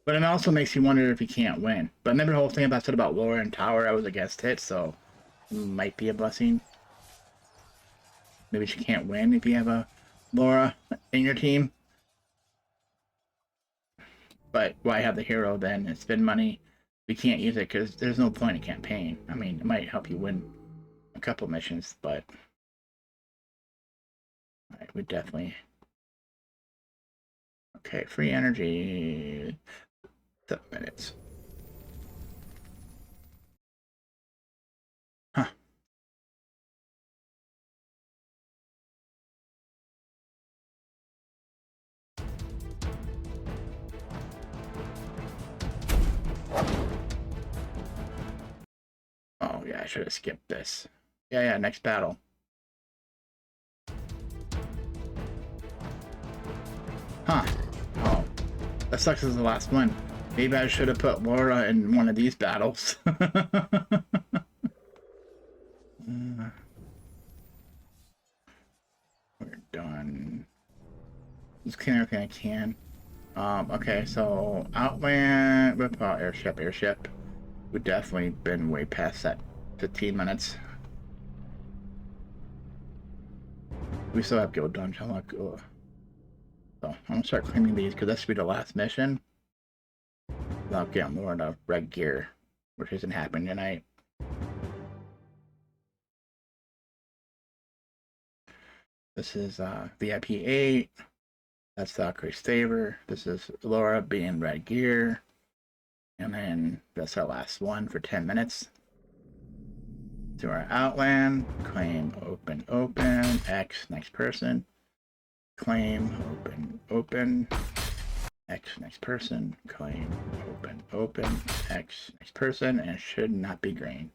But it also makes you wonder if you can't win. But remember the whole thing I said about Lara and Tower? I was against it, so it might be a blessing. Maybe she can't win if you have a Lara in your team. But why have the hero then and spend money? We can't use it because there's no point in campaign. I mean, it might help you win a couple missions, but all right, we definitely. Okay, free energy. 7 minutes. Huh. Oh yeah, I should have skipped this. Yeah, next battle. Huh. Oh, that sucks as the last one. Maybe I should have put Lara in one of these battles. We're done. Just clean everything I can. Okay, so Outland, airship. We've definitely been way past that 15 minutes. We still have Guild Dungeon. Look, so I'm gonna start claiming these because this should be the last mission. Without getting more into red gear, which isn't happening tonight. This is VIP 8. That's Valkyrie's favor. This is Lara being red gear. And then that's our last one for 10 minutes. To our Outland. Claim, open. X, next person. Claim, open. X, next person. Claim, open. X, next person. And it should not be green.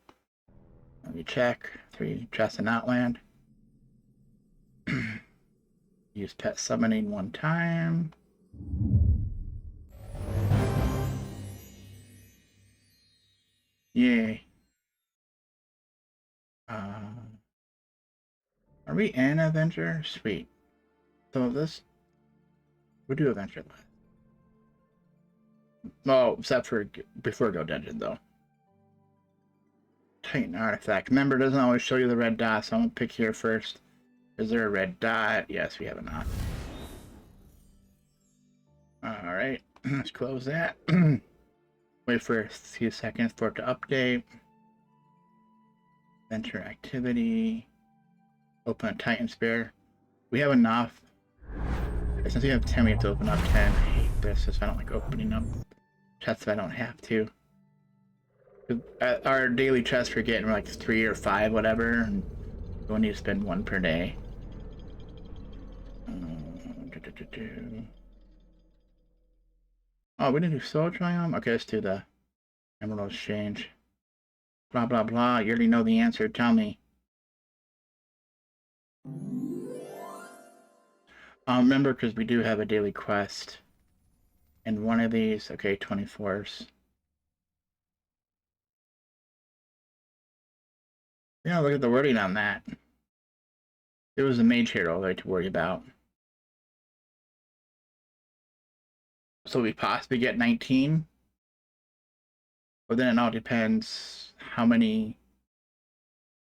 Let me check. 3 chests in Outland. Use pet summoning 1 time. Yay. Are we in Adventure? Sweet. So this... We'll do Adventure last. Oh, except for before Go Dungeon, though. Titan Artifact. Remember, it doesn't always show you the red dot, so I'm going to pick here first. Is there a red dot? Yes, we have enough. Alright, let's close that. Wait for a few seconds for it to update. Venture activity. Open a Titan Spear. We have enough. Since we have 10, we have to open up 10. I hate this, I don't like opening up chests if I don't have to. Our daily chests we're getting like 3 or 5, whatever, and we only need to spend 1 per day. Oh, we didn't do Soul Triumph? Okay, let's do the Emerald Exchange. Blah, blah, blah. You already know the answer. Tell me. Remember, because we do have a daily quest. And one of these, okay, 24s. Yeah, look at the wording on that. It was a mage hero I had to worry about. So we possibly get 19. But then it all depends how many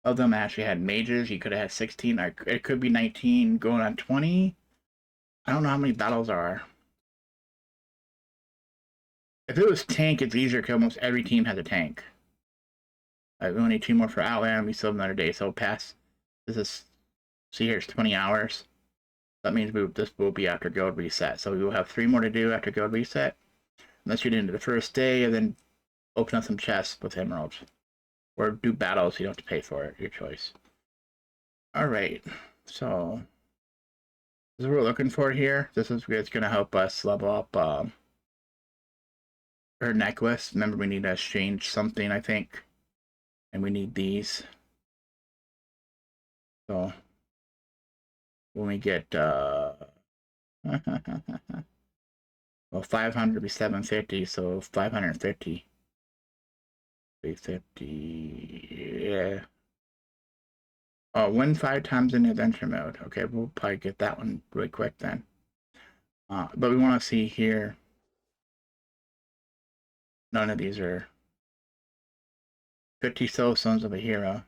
of them actually had mages. You could have had 16, or it could be 19 going on 20. I don't know how many battles are. If it was tank, it's easier because almost every team has a tank. We only need 2 more for Outland. We still have another day, so pass. This is, see here, it's 20 hours. That means this will be after Guild Reset. So we will have 3 more to do after Guild Reset. Unless you're into the first day, and then open up some chests with emeralds. Or do battles, you don't have to pay for it. Your choice. Alright, so this is what we're looking for here. This is what's going to help us level up her necklace. Remember, we need to exchange something, I think. And we need these. So when we get well, 500 would be 750, so 550. 350, yeah. Oh, win 5 times in adventure mode. Okay, we'll probably get that one really quick then. But we want to see here None of these are 50 soul stones of a hero.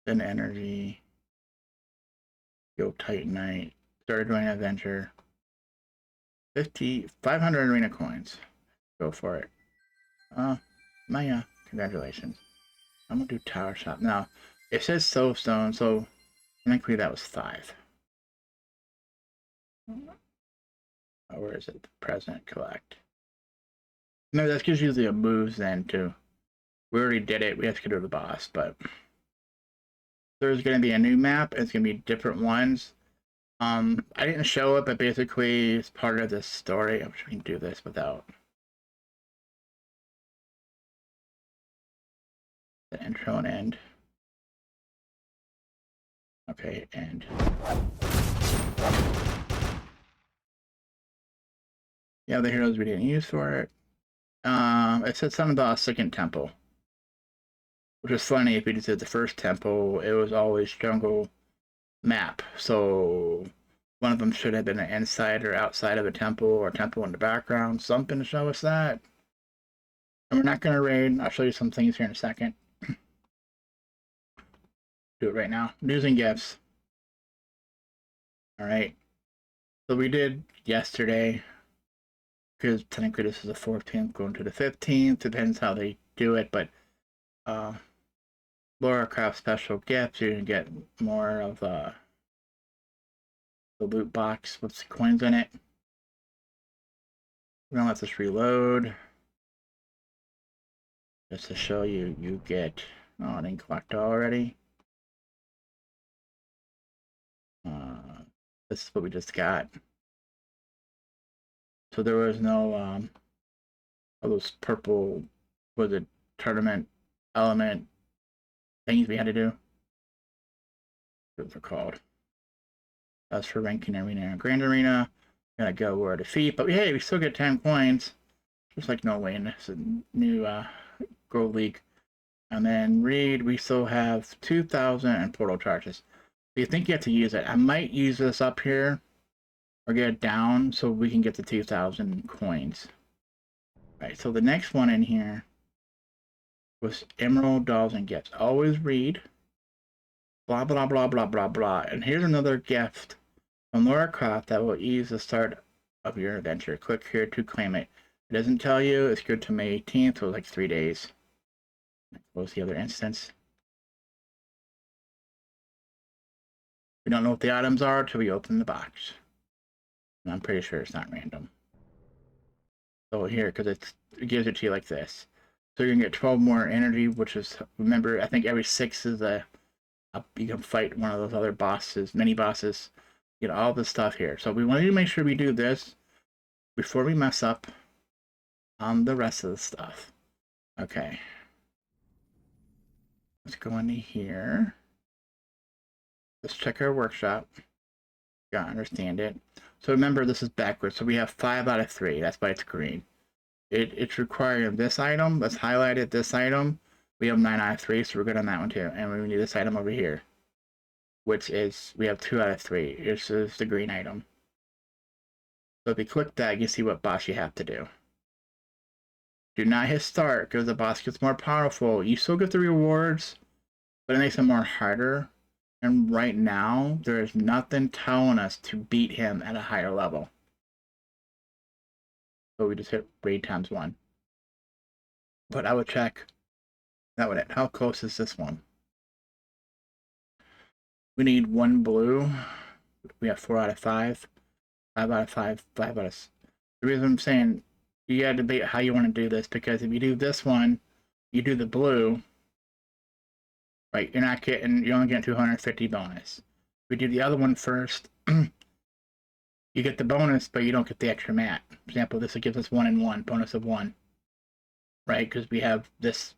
Then energy. Go Titanite. Third arena adventure. 500 arena coins. Go for it. Maya, congratulations. I'm gonna do tower shop. Now, it says soul stone, so technically that was 5. Where is it? Present, collect. No, that's just usually a moves then too. We already did it. We have to go to the boss, but there's going to be a new map. It's going to be different ones. I didn't show it, but basically it's part of this story. I'm sure we can do this without the intro and end. Okay, end. Yeah, the heroes we didn't use for it. It said something about a second temple, which is funny. If we just did the first temple, it was always jungle map. So one of them should have been an inside or outside of a temple, or a temple in the background, something to show us that. And we're not going to raid. I'll show you some things here in a second. Do it right now. News and gifts. All right. So we did yesterday, because technically this is the 14th going to the 15th. Depends how they do it, but Lara Croft special gifts. You can get more of the loot box with the coins in it. We're gonna let this reload. Just to show you, you get. Oh, I didn't collect already. This is what we just got. So there was no all those purple, was it tournament element things we had to do. What they're called. That's for ranking arena and grand arena. Gonna go where defeat, but hey, we still get 10 coins. Just like Norway in this new Gold League. And then read, we still have 2,000 and portal charges. If you think you have to use it, I might use this up here or get it down so we can get the 2,000 coins. All right, so the next one in here was Emerald, Dolls, and Gifts. Always read. Blah, blah, blah, blah, blah, blah. And here's another gift from Lara Croft that will ease the start of your adventure. Click here to claim it. It doesn't tell you. It's good to May 18th, so like 3 days. Close the other instance. We don't know what the items are till we open the box. And I'm pretty sure it's not random. So here, because it gives it to you like this. So you're going to get 12 more energy, which is, remember, I think every 6 is you can fight one of those other bosses, mini bosses. Get all this stuff here. So we want to make sure we do this before we mess up on the rest of the stuff. Okay. Let's go into here. Let's check our workshop. Gotta understand it. So remember, this is backwards. So we have 5 out of 3. That's why it's green. It's requiring this item. Let's highlight it. This item. We have 9 out of 3, so we're good on that one too. And we need this item over here, which is, we have 2 out of 3. This is the green item. So if you click that, you see what boss you have to do. Do not hit start, because the boss gets more powerful. You still get the rewards, but it makes it more harder. And right now, there is nothing telling us to beat him at a higher level. So we just hit raid times 1. But I would check. That would it. How close is this one? We need 1 blue. We have 4 out of 5. 5 out of 5. 5 out of... The reason I'm saying, you gotta debate how you want to do this, because if you do this one, you do the blue, right, you're only getting 250 bonus. If we do the other one first, you get the bonus, but you don't get the extra mat. For example, this gives us 1 and 1, bonus of 1, right, because we have this.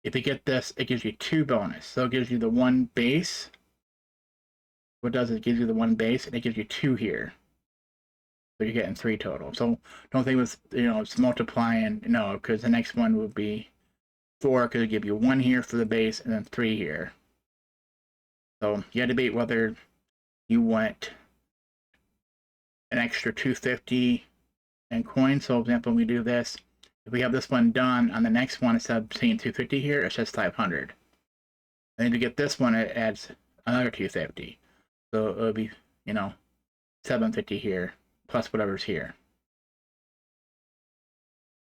If you get this, it gives you 2 bonus. So it gives you the 1 base. What it does is it gives you the 1 base, and it gives you 2 here. So you're getting 3 total. So don't think it's multiplying, no, because the next one would be 4, because it give you 1 here for the base and then 3 here. So you had to debate whether you want an extra 250 and coins. So, for example, when we do this, if we have this one done on the next one, instead of saying 250 here, it's just 500. And then to get this one, it adds another 250. So it'll be, 750 here, plus whatever's here.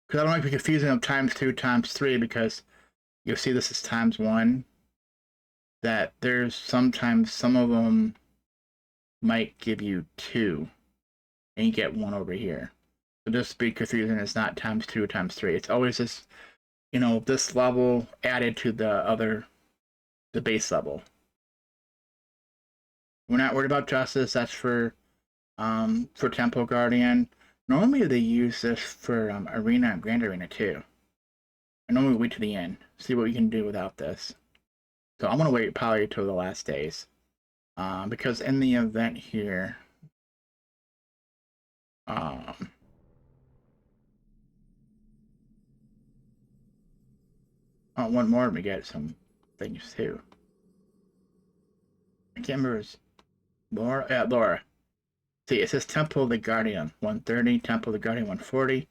Because I don't like to be confusing of times 2, times 3, because you'll see this is times 1. That there's sometimes some of them might give you 2, and you get 1 over here. So just to be confusing, it's not times 2, times 3. It's always this, this level added to the base level. We're not worried about justice. That's for Temple Guardian. Normally they use this for Arena and Grand Arena too. I normally wait to the end, see what we can do without this. So I'm gonna wait probably till the last days, because in the event here, one more we get some things too. I can't remember. It's Lara. Yeah, Lara. See, it says Temple of the Guardian 130, Temple of the Guardian 140.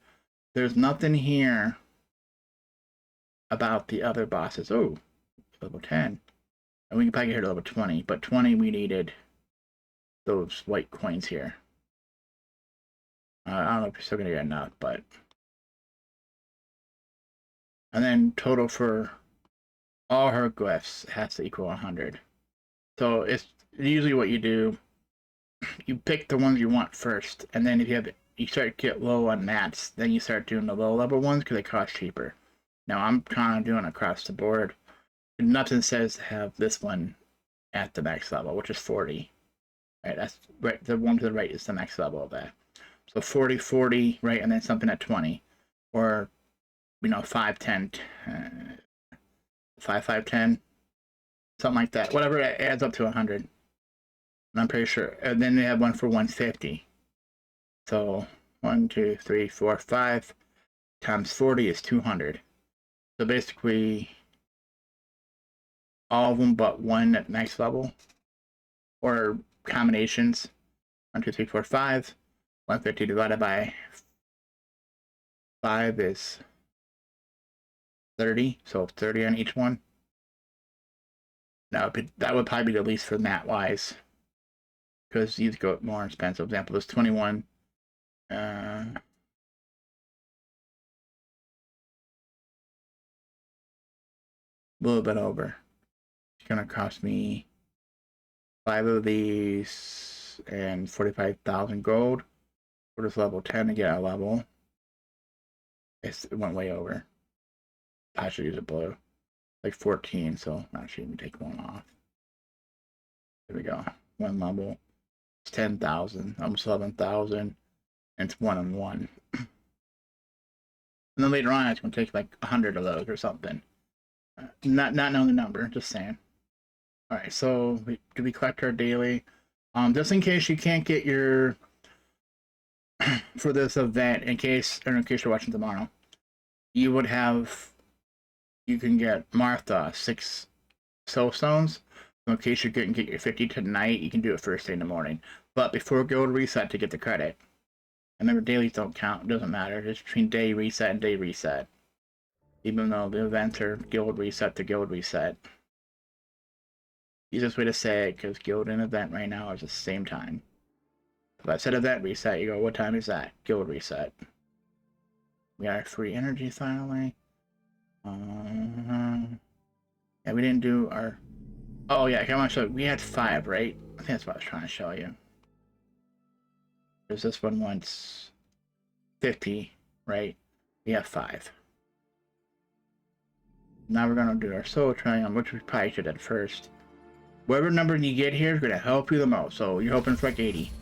There's nothing here about the other bosses. Oh, level 10. And we can probably get here to level 20, but 20 we needed those white coins here. I don't know if you're still gonna get enough, but. And then total for all her glyphs has to equal 100. So it's usually what you do. You pick the ones you want first, and then if you start to get low on mats, then you start doing the low level ones because they cost cheaper. Now I'm kind of doing across the board. Nothing says to have this one at the max level, which is 40. Right, that's right. The one to the right is the max level of that. So 40, 40, right, and then something at 20, or 5, 10, 5, 5, 10, something like that. Whatever it adds up to 100. And I'm pretty sure. And then they have one for 150. So 1, 2, 3, 4, 5 times 40 is 200. So basically, all of them but one at max level, or combinations. 1, 2, 3, 4, 5. 150 divided by 5 is 30. So 30 on each one. No, but that would probably be the least for mat wise, because these go more expensive. For example, this 21. A little bit over. It's gonna cost me 5 of these and 45,000 gold. For this level 10 to get a level. It went way over. I should use a blue. Like 14, so I should even take one off. There we go. One level. It's 10,000, almost 11,000. And it's 1 on 1. And then later on, it's going to take like 100 of those or something. Not knowing the number, just saying. Alright, so do we collect our daily? Just in case you can't get your for this event, in case you're watching tomorrow, you can get Martha 6 soul stones. So in case you couldn't get your 50 tonight, you can do it first thing in the morning. But before guild reset to get the credit. Remember, dailies don't count. It doesn't matter. It's between day reset and day reset. Even though the events are guild reset to guild reset. Easiest way to say it, because guild and event right now is the same time. If I said event reset, you go, what time is that? Guild reset. We got our free energy finally. Yeah, we didn't do our... Oh yeah, I want to show you. We had 5, right? I think that's what I was trying to show you. Because this one wants 50, right? We have 5. Now we're going to do our soul triangle, which we probably should have first. Whatever number you get here is going to help you the most. So you're hoping for like 80.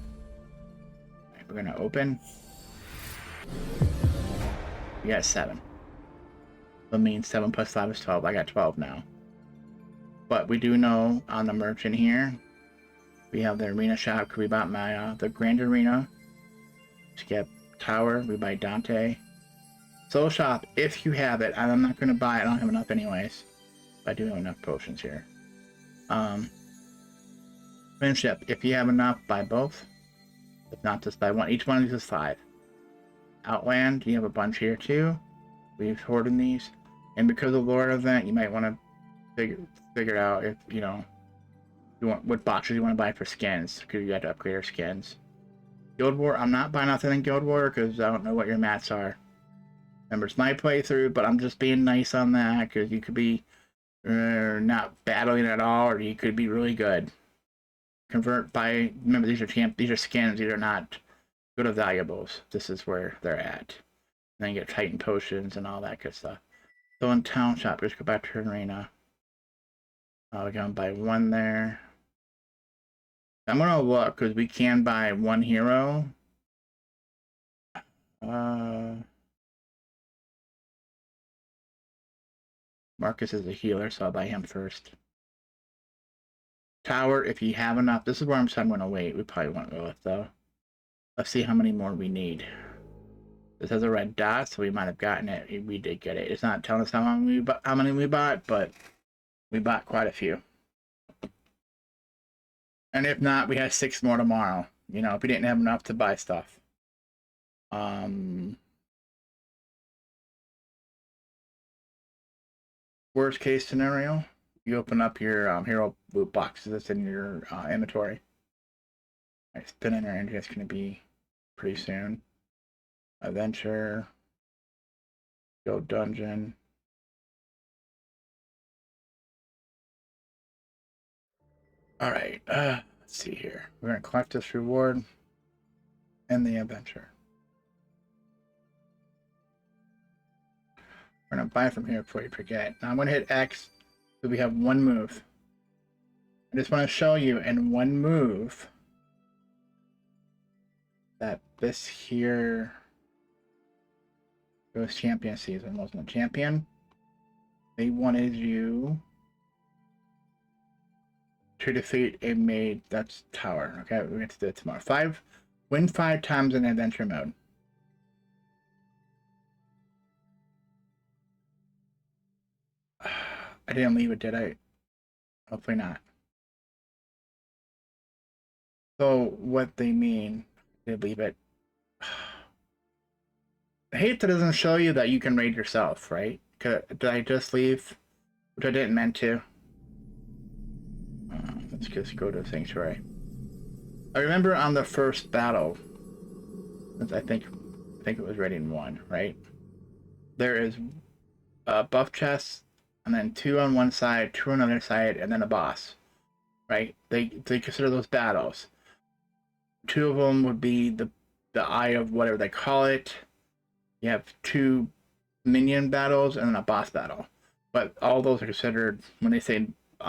Right, we're going to open. We got 7. That means 7 plus 5 is 12. I got 12 now. But we do know on the merchant here, we have the arena shop. We bought the Grand Arena. Skip Tower. We buy Dante. Soul shop, if you have it. I'm not going to buy it. I don't have enough anyways. But I do have enough potions here. Friendship, if you have enough, buy both. If not, just buy one. Each one of these is 5. Outland. You have a bunch here too. We've hoarded these. And because of the Lara event, you might want to figure out if, you know, you want what boxes you want to buy for skins, because you have to upgrade your skins. Guild War, I'm not buying nothing in Guild War because I don't know what your mats are. Remember, it's my playthrough, but I'm just being nice on that because you could be not battling at all, or you could be really good. Convert by, remember, these are skins, these are not good of valuables. This is where they're at. And then you get Titan potions and all that good stuff. So in Town Shop, just go back to Arena. We're gonna buy one there. I'm gonna look because we can buy one hero. Marcus is a healer, so I'll buy him first. Tower, if you have enough. This is where I'm gonna wait. We probably won't go with though. Let's see how many more we need. This has a red dot, so we might have gotten it. We did get it. It's not telling us how many we bought, but we bought quite a few. And if not, we have 6 more tomorrow. You know, if we didn't have enough to buy stuff. Worst case scenario, you open up your hero loot boxes that's in your inventory. Right, spin in our engine. It's going to be pretty soon. Adventure. Go dungeon. Alright, let's see here. We're going to collect this reward and the adventure. We're going to buy from here before you forget. Now I'm going to hit X so we have one move. I just want to show you in one move that this here, it was champion season, wasn't a champion. They wanted you to defeat a maid. That's tower. Okay, we're going to do it tomorrow. Win 5 times in adventure mode. I didn't leave it, did I? Hopefully not. So what they mean, they leave it. I hate that it doesn't show you that you can raid yourself, right? Did I just leave? Which I didn't meant to. Let's just go to Sanctuary. I remember on the first battle, I think it was raiding 1, right? There is a buff chest, and then 2 on one side, 2 on the other side, and then a boss, right? They consider those battles. 2 of them would be the eye of whatever they call it. You have 2 minion battles and then a boss battle. But all those are considered, when they say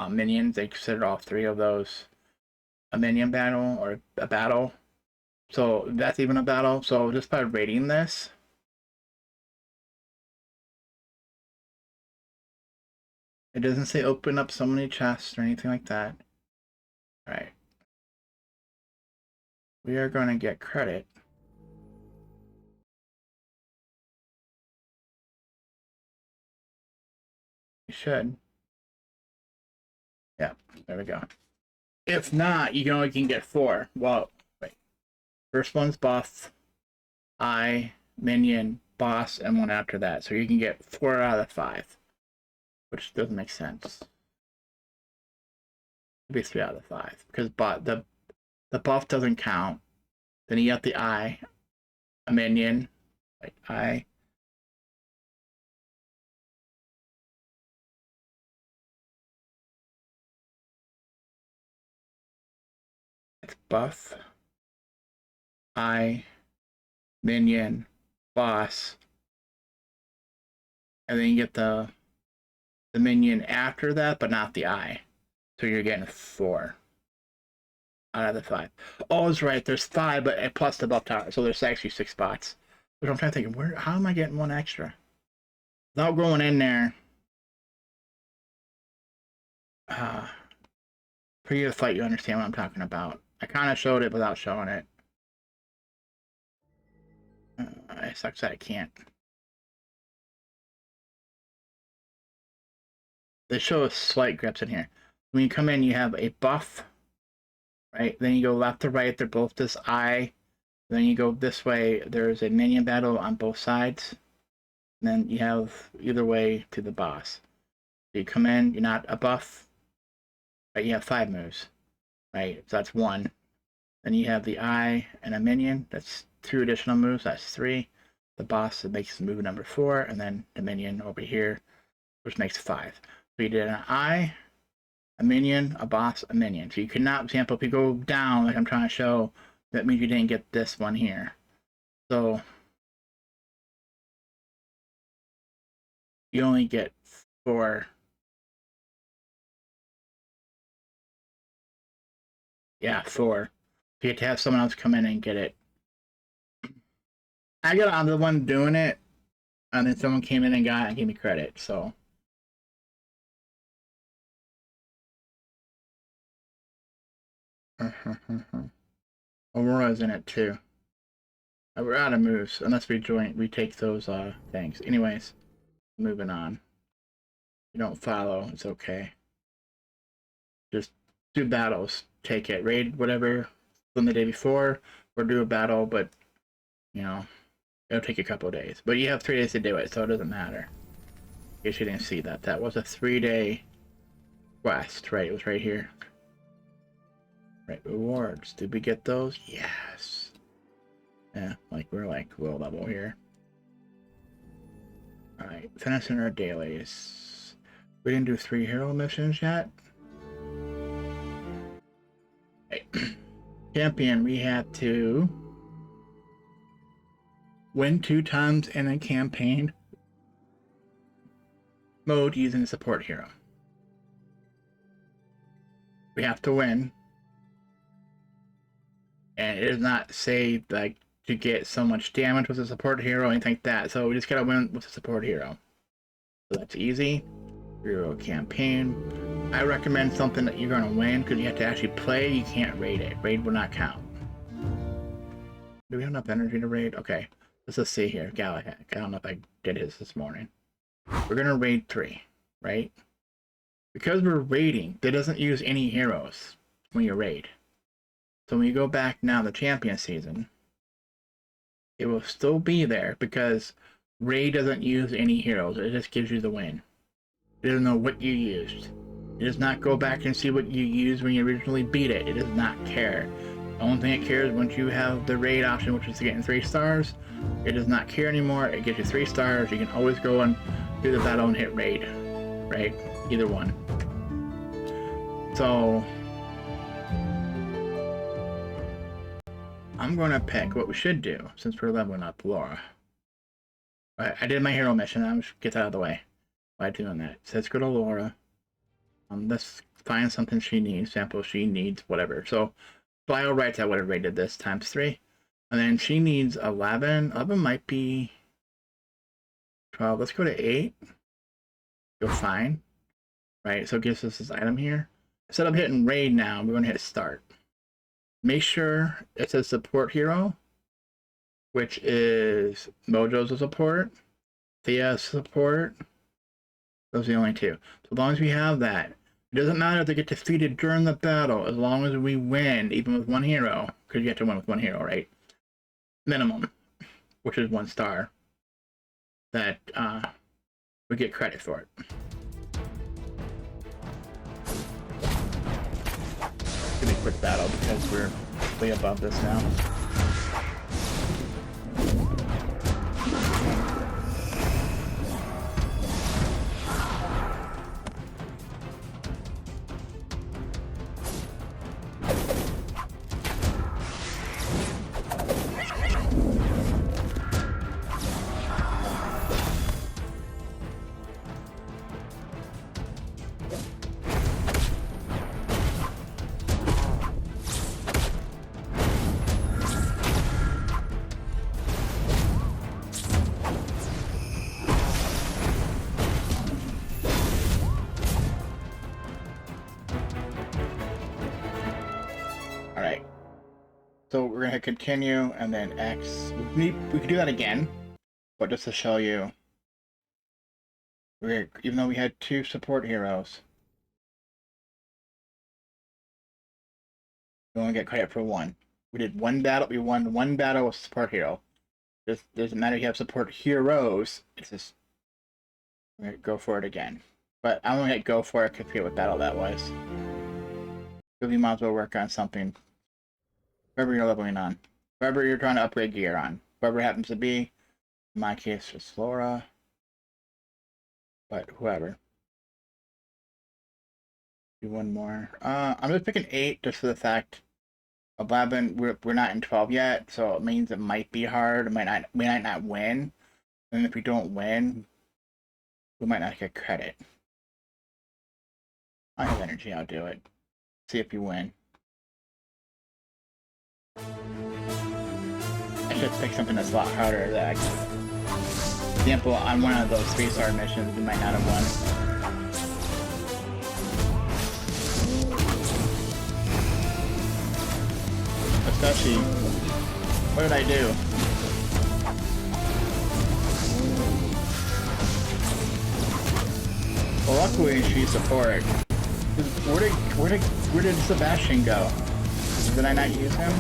minions, they consider all 3 of those a minion battle or a battle. So that's even a battle. So just by rating this, it doesn't say open up so many chests or anything like that. All right. We are going to get credit. We should. Yeah, there we go. If not, you only can get 4. Well, wait. First one's buff, eye, minion, boss, and 1 after that. So you can get 4 out of 5, which doesn't make sense. It'd be 3 out of 5 because the buff doesn't count. Then you got the eye, a minion, like eye. It's buff, eye, minion, boss, and then you get the minion after that, but not the eye. So you're getting 4 out of the 5. Oh, that's right. There's 5, but plus the buff tower, so there's actually 6 spots. But I'm trying to think, how am I getting 1 extra? Without going in there. For you to fight, you understand what I'm talking about. I kind of showed it without showing it. It sucks that I can't. They show us slight grips in here. When you come in, you have a buff, right? Then you go left to right. They're both this eye Then you go this way, there's a minion battle on both sides. And then you have either way to the boss. So you come in, you're not a buff, right? You have 5 moves, right? So that's 1. Then you have the eye and a minion. That's 2 additional moves. That's 3. The boss makes move number 4, and then the minion over here, which makes 5. So you did an eye, a minion, a boss, a minion. So you could not, for example, if you go down, like I'm trying to show, that means you didn't get this one here. So you only get 4. Yeah, 4. You have to have someone else come in and get it. I got on the one doing it, and then someone came in and got it and gave me credit, so. Aurora's in it too. We're out of moves, unless we take those things. Anyways, moving on. You don't follow, it's okay. Just do battles. Take it. Raid whatever from the day before, or do a battle, but you know, it'll take a couple of days. But you have 3 days to do it, so it doesn't matter. In case you didn't see that. That was a 3-day quest, right? It was right here. Right, rewards. Did we get those? Yes. Yeah, like we're like low level here. Alright, finishing our dailies. We didn't do 3 hero missions yet. Right. Champion, we had to win 2 times in a campaign mode using a support hero. We have to win. And it does not say like to get so much damage with a support hero or anything like that. So we just gotta win with a support hero. So that's easy. Hero campaign. I recommend something that you're gonna win because you have to actually play. You can't raid it. Raid will not count. Do we have enough energy to raid? Okay. Let's just see here. Galahad. I don't know if I did his this morning. We're gonna raid 3, right? Because we're raiding, that doesn't use any heroes when you raid. So when you go back now the champion season, it will still be there because raid doesn't use any heroes. It just gives you the win. It doesn't know what you used. It does not go back and see what you used when you originally beat it. It does not care. The only thing it cares once you have the raid option, which is getting 3 stars, it does not care anymore. It gives you 3 stars. You can always go and do the battle and hit raid, right? Either one. So I'm going to pick what we should do since we're leveling up Lara. I did my hero mission. I'll just get that out of the way by doing that. So let's go to Lara. Let's find something she needs. Sample she needs whatever. So bio writes I would have rated this times 3. And then she needs 11. 11 might be 12. Let's go to 8. Go fine. Right, so it gives us this item here. Instead of hitting raid now, we're going to hit start. Make sure it says support hero, which is Mojo's a support, Thea's support. Those are the only 2. So as long as we have that, it doesn't matter if they get defeated during the battle, as long as we win, even with 1 hero, because you have to win with 1 hero, right? Minimum, which is 1 star, that we get credit for it. It's gonna be a quick battle because we're way above this now. So we're gonna continue and then X. We could do that again, but just to show you, even though we had 2 support heroes, we only get credit for 1. We did one battle. We won one battle with support hero. Doesn't matter if you have support heroes. It's just we're gonna go for it again. But I'm gonna go for it because I forget what battle that was. So we might as well work on something. Whatever you're leveling on. Whatever you're trying to upgrade gear on. Whoever it happens to be. In my case, it's Lara. But whoever. Do one more. I'm just picking 8 just for the fact 11, we're not in 12 yet, so it means it might be hard. We might not win. And if we don't win, we might not get credit. I have energy, I'll do it. See if you win. I should pick something that's a lot harder. That, for example, on one of those 3-star missions, we might not have won. Especially, what did I do? Well, luckily she's support. Where did Sebastian go? Did I not use him?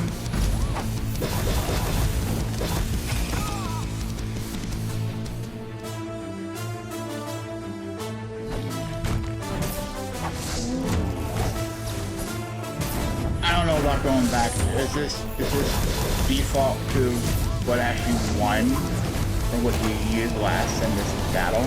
I don't know about going back. Is this default to what actually won or what you used last in this battle?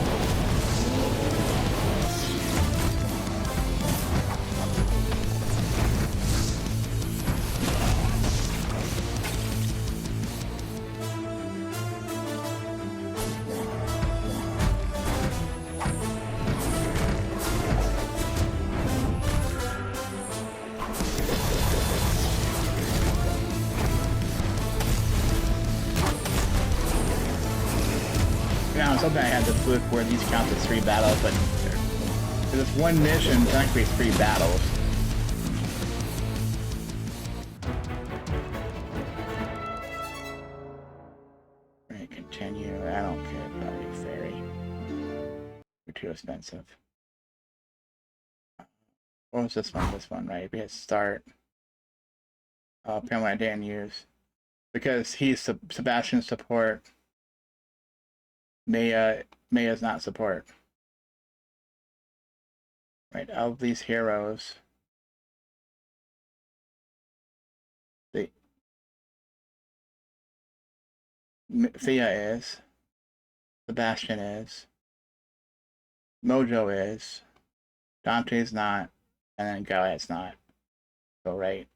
Something I had to flip where these count as 3 battles, but for this one mission, technically it's 3 battles. We're gonna continue. I don't care about you, fairy. You're too expensive. What was this one? This one, right? We had start. Apparently I didn't use because he's Sebastian's support. Maya's not support. Right, of these heroes, Thea is, Sebastian is, Mojo is, Dante's not, and then Goliath's not. So right.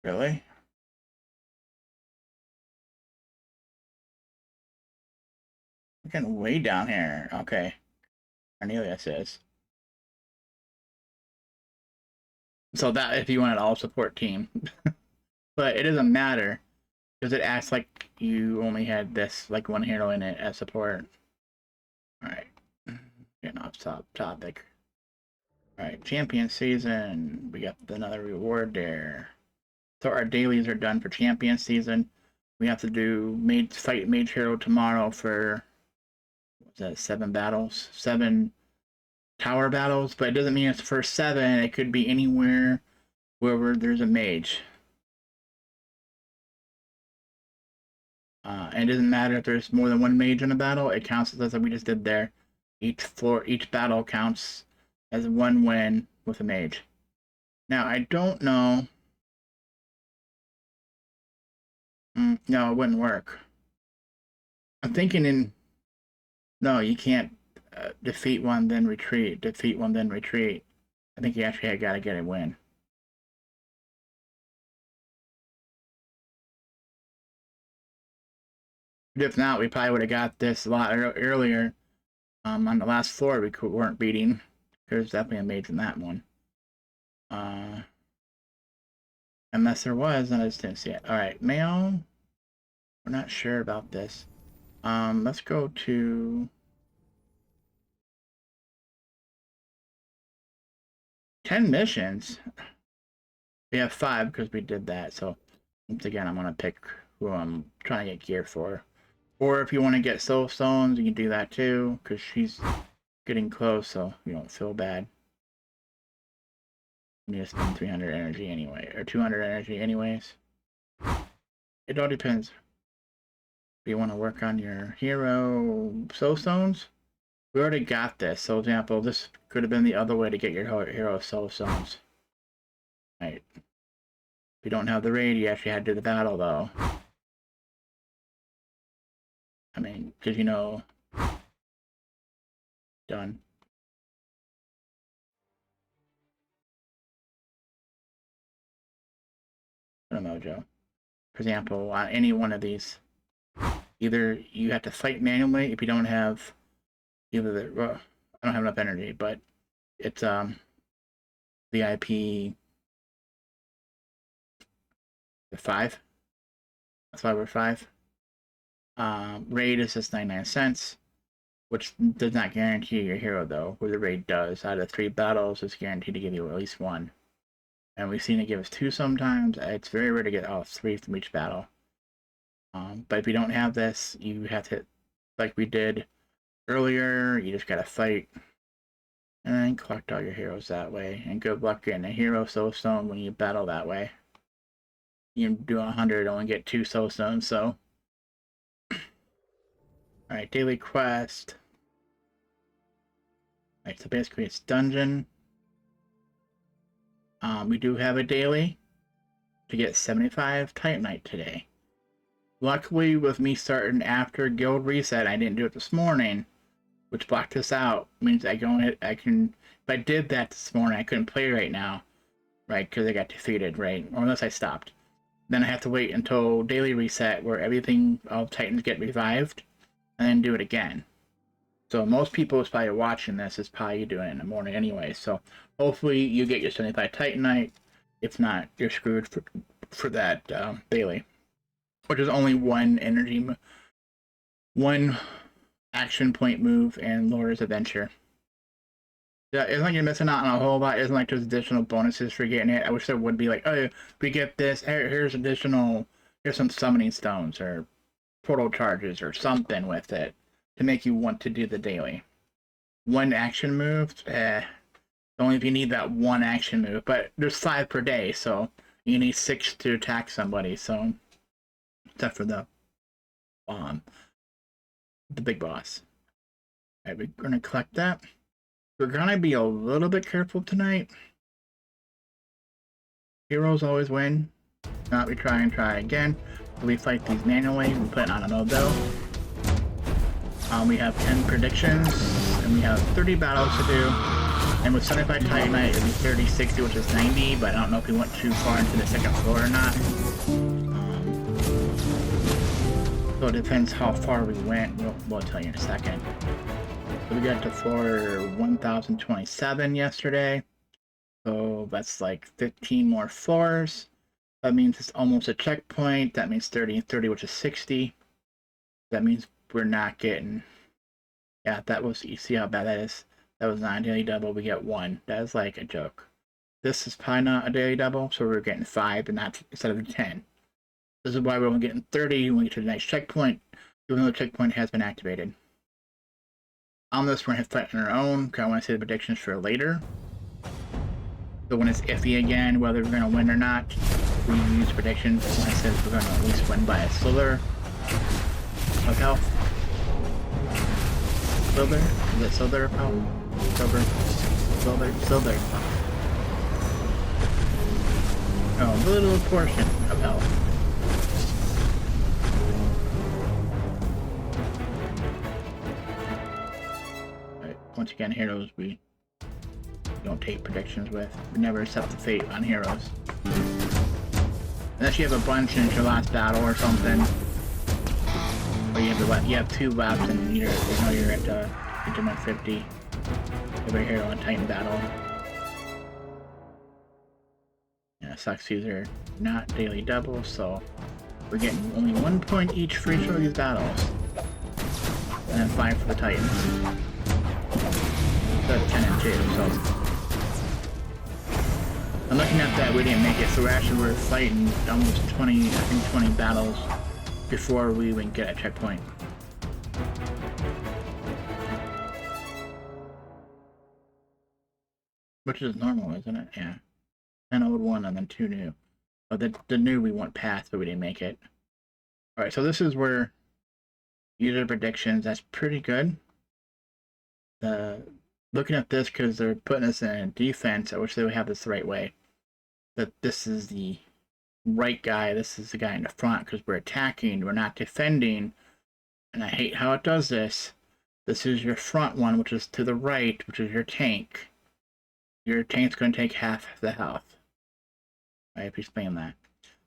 Really? We're getting way down here. Okay. Cornelius is. So that if you want an all support team. But it doesn't matter. Because it acts like you only had this, like, one hero in it as support. Alright. Getting off topic. Alright, champion season. We got another reward there. So our dailies are done for champion season. We have to do fight mage hero tomorrow for what's that, 7 battles? 7 tower battles, but it doesn't mean it's for 7. It could be anywhere wherever there's a mage. And it doesn't matter if there's more than 1 mage in a battle. It counts as we just did there. Each battle counts as 1 win with a mage. Now I don't know. No, it wouldn't work. I'm thinking no, you can't defeat one then retreat. Defeat one then retreat. I think you actually gotta get a win. If not, we probably would have got this a lot earlier. On the last floor, we weren't beating. There's definitely a mage in that one. Unless there was, and I just didn't see it. Alright, mail. We're not sure about this. Let's go to 10 missions. We have 5 because we did that, so Once again, I'm gonna pick who I'm trying to get gear for. Or if you want to get soul stones, you can do that too, because she's getting close, so you don't feel bad. You need to spend 300 energy anyway, or 200 energy anyways. It all depends. Do you want to work on your hero soul stones? We already got this. So, for example, this could have been the other way to get your hero soul stones. Right. If you don't have the raid, you actually had to do the battle, though. I mean, because you know... Done. Mojo. For example, on any one of these, either you have to fight manually if you don't have either the... Well, I don't have enough energy, but it's VIP 5. That's why we're 5. Raid is just 99 cents, which does not guarantee your hero, though, where the raid does. Out of 3 battles, it's guaranteed to give you at least 1. And we've seen it give us 2 sometimes. It's very rare to get all 3 from each battle. But if you don't have this, you have to, like we did earlier, you just gotta fight and then collect all your heroes that way. And good luck getting a hero soul stone when you battle that way. You do 100, only get 2 soul stones, so. Alright, daily quest. Alright, so basically it's dungeon. We do have a daily to get 75 Titanite today. Luckily, with me starting after guild reset, I didn't do it this morning, which blocked this out. Means I can, if I did that this morning, I couldn't play right now, right? Because I got defeated, right? Or unless I stopped. Then I have to wait until daily reset, where everything, all Titans get revived, and then do it again. So most people who's probably watching this is probably doing it in the morning anyway. So hopefully you get your 75 Titanite. If not, you're screwed for that daily, which is only 1 energy, 1 action point move, and Laura's adventure. Yeah, it's like you're missing out on a whole lot. It's like there's additional bonuses for getting it. I wish there would be like, oh, we get this. Here's additional. Here's some summoning stones or portal charges or something with it to make you want to do the daily. 1 action move, only if you need that 1 action move. But there's 5 per day, so you need 6 to attack somebody. So except for the big boss. Alright, we're gonna collect that. We're gonna be a little bit careful tonight. Heroes always win. If not, we try again. We fight these manually. We put it on a no though. We have 10 predictions, and we have 30 battles to do. And with 75 Titanite, it'll be 30, 60, which is 90, but I don't know if we went too far into the 2nd floor or not. So it depends how far we went. We'll tell you in a second. So we got to floor 1027 yesterday. So that's like 15 more floors. That means it's almost a checkpoint. That means 30 and 30, which is 60. That means we're not getting... Yeah, that was... You see how bad that is? That was not a daily double. We get 1. That is like a joke. This is probably not a daily double, so we're getting 5 and not instead of 10. This is why we're only getting 30 when we get to the next checkpoint, even though the checkpoint has been activated. On this, we're going to fight on our own, because I want to see the predictions for later. So when it's iffy again, whether we're going to win or not, we use predictions. When it says we're going to at least win by a slither of health. Slither? Is it slither of health? Slither. Oh, a little portion of health. Once again, heroes we don't take predictions with. We never accept the fate on heroes. Unless you have a bunch and it's your last battle or something. Or you have 2 left and you're at 150. Every hero on Titan battle. Yeah, sucks these are not daily doubles, so we're getting only 1 point each for each of these battles. And then 5 for the Titans. That's 10 and 2, so I'm looking at that, we didn't make it, so actually we're fighting almost 20, I think 20 battles before we even get a checkpoint. Which is normal, isn't it? Yeah. 10 old one and then 2 new. But the new we went past, but we didn't make it. Alright, so this is where user predictions, that's pretty good. Looking at this, because they're putting us in defense, I wish they would have this the right way. That this is the right guy, this is the guy in the front, because we're attacking, we're not defending. And I hate how it does this. This is your front one, which is to the right, which is your tank. Your tank's going to take half the health. I have to explain that.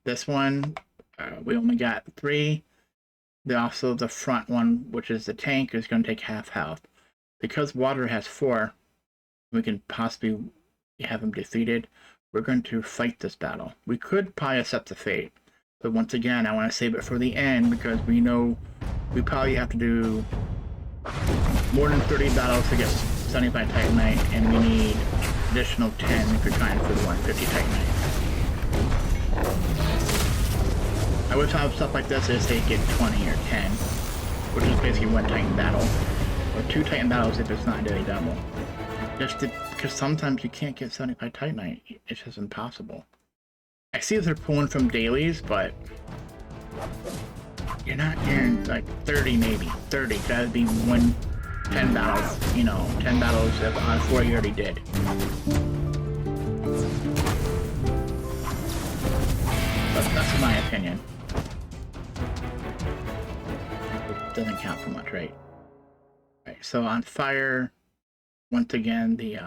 This one, we only got 3. Also, the front one, which is the tank, is going to take half health. Because water has 4, we can possibly have him defeated. We're going to fight this battle. We could probably accept the fate. But once again, I want to save it for the end because we know we probably have to do more than 30 battles to get 75 Titanite, and we need additional 10 if you're trying for the 150 Titanite. I would have stuff like this if they get 20 or 10, which is basically 1 Titan battle, or 2 Titan battles if it's not a daily double. Just because sometimes you can't get 75 Titanite, it's just impossible. I see if they're pulling from dailies, but you're not getting like 30 maybe. 30, that'd be 10 battles, you know, 10 battles on 4 you already did. But that's my opinion. It doesn't count for much, right? Right, so on fire, once again, the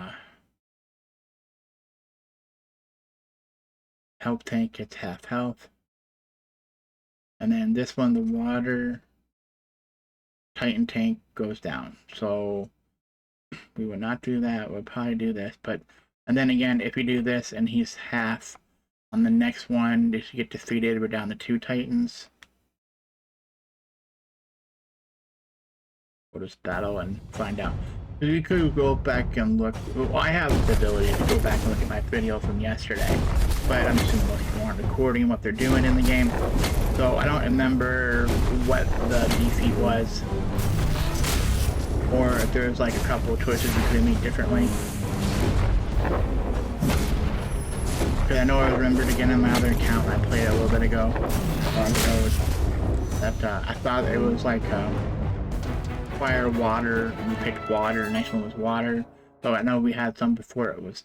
health tank gets half health. And then this one, the water Titan tank goes down. So we would not do that. We'll probably do this. But and then again, if we do this and he's half on the next one, if you get defeated, we're down to 2 Titans. We'll just battle and find out. You could go back and look. Well, I have the ability to go back and look at my video from yesterday, but I'm just going to look more on recording what they're doing in the game. So I don't remember what the defeat was, or if there's like a couple of choices you could have made differently. Because I know I remembered again on my other account I played a little bit ago, that I thought it was like fire, water, and we picked water. The next one was water. So I know we had some before it was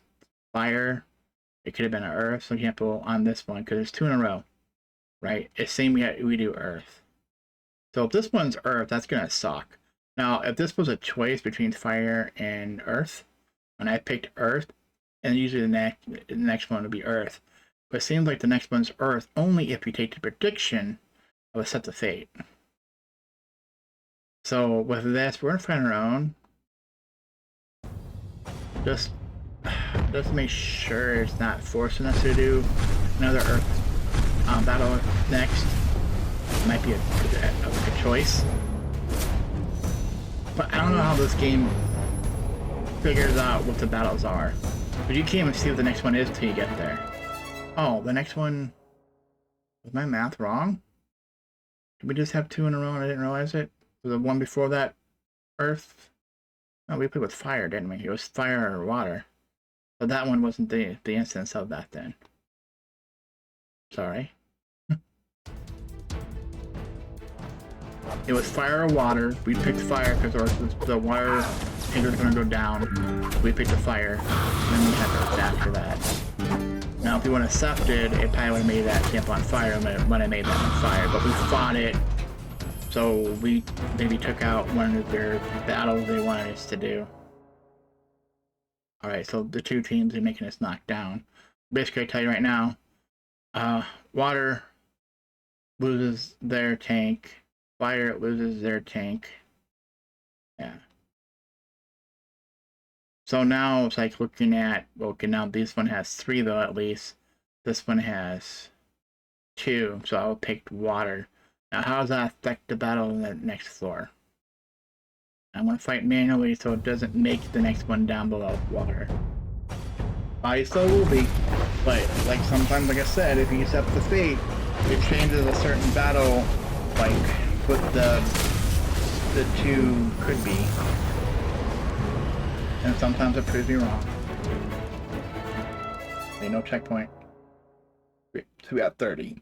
fire. It could have been earth. So example on this one, because there's 2 in a row, right? It's same we do earth. So if this one's earth, that's gonna suck. Now if this was a choice between fire and earth, and I picked earth, and usually the next one would be earth. But it seems like the next one's earth only if you take the prediction of a set of fate. So with this, we're gonna find our own. Just make sure it's not forcing us to do another Earth battle next. It might be a choice, but I don't know how this game figures out what the battles are. But you can't even see what the next one is till you get there. Oh, the next one. Was my math wrong? Did we just have 2 in a row and I didn't realize it? The one before that, earth? No, we played with fire, didn't we? It was fire or water. But that one wasn't the instance of that then. Sorry. It was fire or water. We picked fire because the water tank was going to go down. We picked the fire. And then we had earth after that. Now, if we would have accepted, it probably would have made that camp on fire when I made that on fire. But we fought it. So we maybe took out one of their battles they wanted us to do. Alright, so the 2 teams are making us knock down. Basically, I tell you right now, water loses their tank, fire loses their tank. Yeah. So now it's like looking at, well, okay, now this one has 3 though at least. This one has 2, so I'll pick water. Now, how does that affect the battle in the next floor? I'm going to fight manually so it doesn't make the next one down below water. I still will be. But like sometimes, like I said, if you accept the fate, it changes a certain battle, like what the two could be, and sometimes it proves me wrong. Okay, no checkpoint. So we got 30.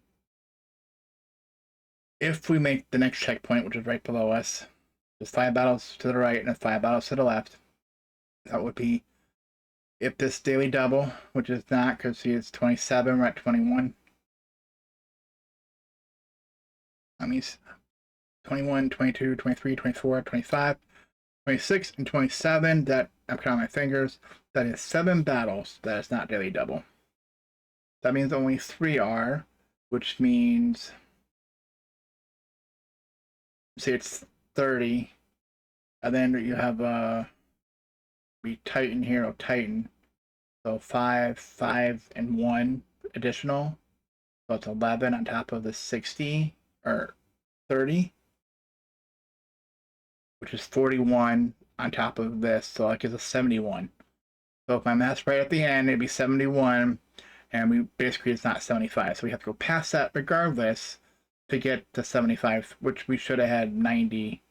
If we make the next checkpoint, which is right below us, there's 5 battles to the right and 5 battles to the left. That would be if this daily double, which is not, because see it's 27, we're at 21. That means 21, 22, 23, 24, 25, 26, and 27. That, I'm counting my fingers, that is 7 battles that is not daily double. That means only 3 are, which means, say it's 30, and then you have be Titan, Hero, Titan. So 5, 5, and 1 additional. So it's 11 on top of the 60, or 30, which is 41 on top of this. So that gives us 71. So if my math's right at the end, it'd be 71, and we basically it's not 75. So we have to go past that regardless to get to 75, which we should have had 90.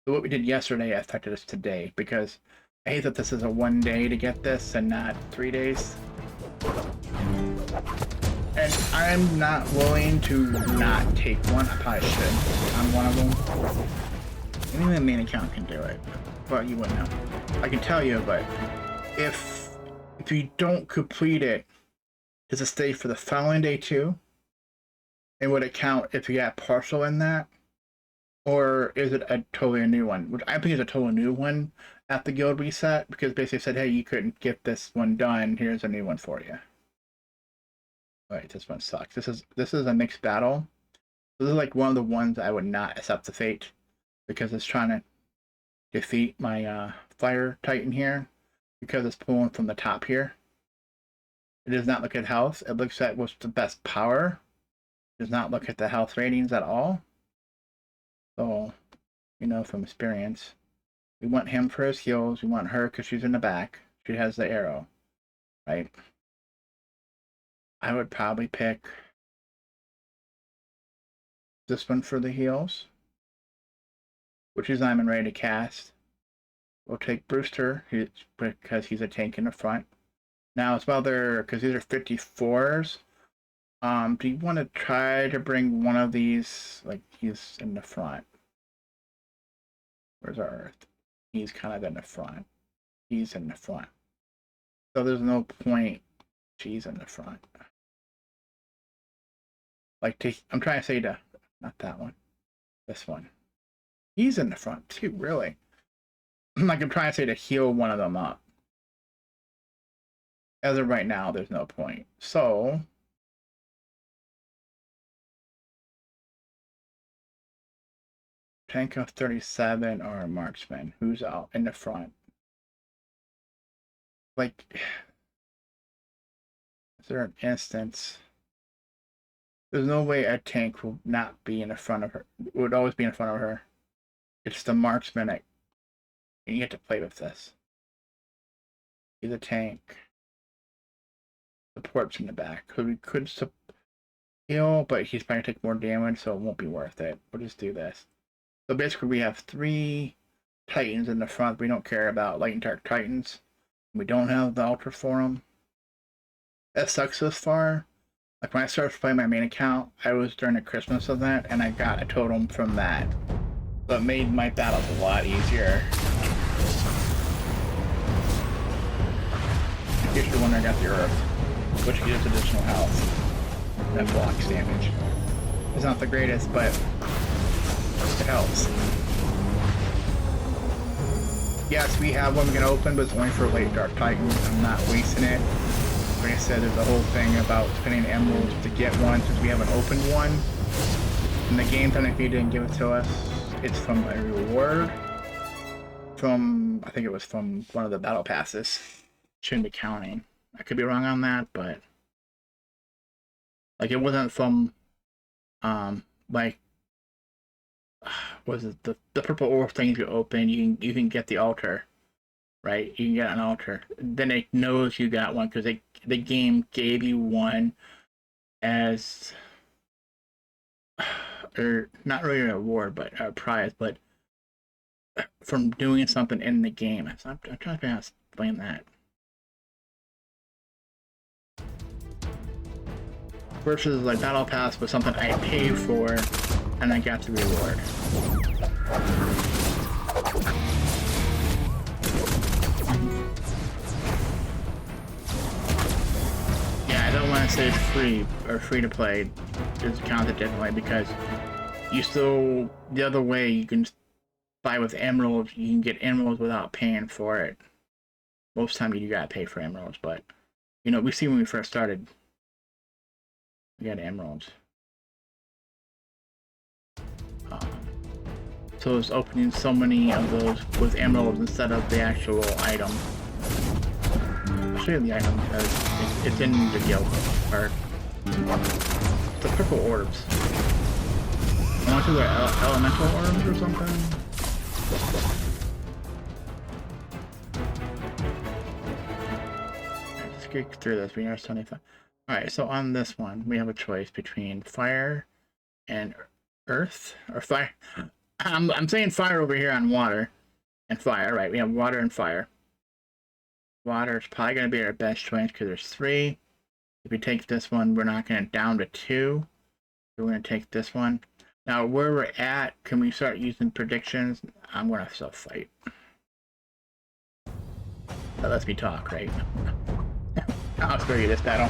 So what we did yesterday affected us today, because I hate that this is a 1 day to get this and not 3 days. And I'm not willing to not take one. I probably should on one of them. Even the main account can do it, but you wouldn't know. I can tell you, but if you don't complete it, does it stay for the following day too? And would it count if you got partial in that? Or is it a totally new one? Which I think is a total new one at the guild reset, because basically said, hey, you couldn't get this one done, here's a new one for you. Alright, this one sucks. This is a mixed battle. This is like one of the ones I would not accept the fate, because it's trying to defeat my fire titan here, because it's pulling from the top here. It does not look at health. It looks at what's the best power. It does not look at the health ratings at all. So, you know from experience. We want him for his heals. We want her because she's in the back. She has the arrow, right? I would probably pick this one for the heals, which is I'm ready to cast. We'll take Brewster because he's a tank in the front. Now, as well, because these are 54s. Do you want to try to bring one of these? Like he's in the front. Where's our Earth? He's kind of in the front. He's in the front. So there's no point. She's in the front. Like I'm trying to say not that one. This one. He's in the front too, really. Like I'm trying to say to heal one of them up. As of right now, there's no point. So tank of 37 or a marksman. Who's out in the front? Like, is there an instance? There's no way a tank will not be in the front of her. Would always be in front of her. It's the marksman that you get to play with this. He's a tank. Support's in the back. We could heal, but he's probably gonna take more damage, so it won't be worth it. We'll just do this. So basically, we have 3 Titans in the front. We don't care about light and dark Titans. We don't have the Ultra for them. That sucks this far. Like when I started playing my main account, I was during a Christmas event, and I got a totem from that. So it made my battles a lot easier. In case you're wondering, I got the Earth, which gives additional health. That blocks damage. It's not the greatest, but it helps. Yes, we have one we can open, but it's only for late Dark Titan. I'm not wasting it. Like I said, there's a whole thing about spending emeralds to get one, since we haven't opened one. And the game technically didn't give it to us. It's from a reward. From, I think it was from one of the battle passes. Shouldn't be counting. I could be wrong on that, but like it wasn't from like was it the purple orb things you open, you can get the altar. right? You can get an altar. Then it knows you got one because the game gave you one as, or not really an award, but a prize, but from doing something in the game. So I'm trying to figure out how to explain that. Versus like Battle Pass was something I paid for and I got the reward. Yeah, I don't want to say it's free or free to play. It's counted differently because you still, the other way, you can buy with emeralds. You can get emeralds without paying for it. Most time you gotta pay for emeralds, but you know, we see when we first started, we got emeralds. So it's opening so many of those with emeralds instead of the actual item. I'll show you the item because it's in the guild part. The purple orbs. I want to the elemental orbs or something. Alright, let's get through this. We are 75. Alright, so on this one, we have a choice between fire and earth, or fire. I'm saying fire over here on water and fire. Right, we have water and fire. Water is probably going to be our best choice because there's 3. If we take this one, we're not going to down to 2. So we're going to take this one. Now, where we're at, can we start using predictions? I'm going to self-fight. That lets me talk, right? I'll spare you this battle.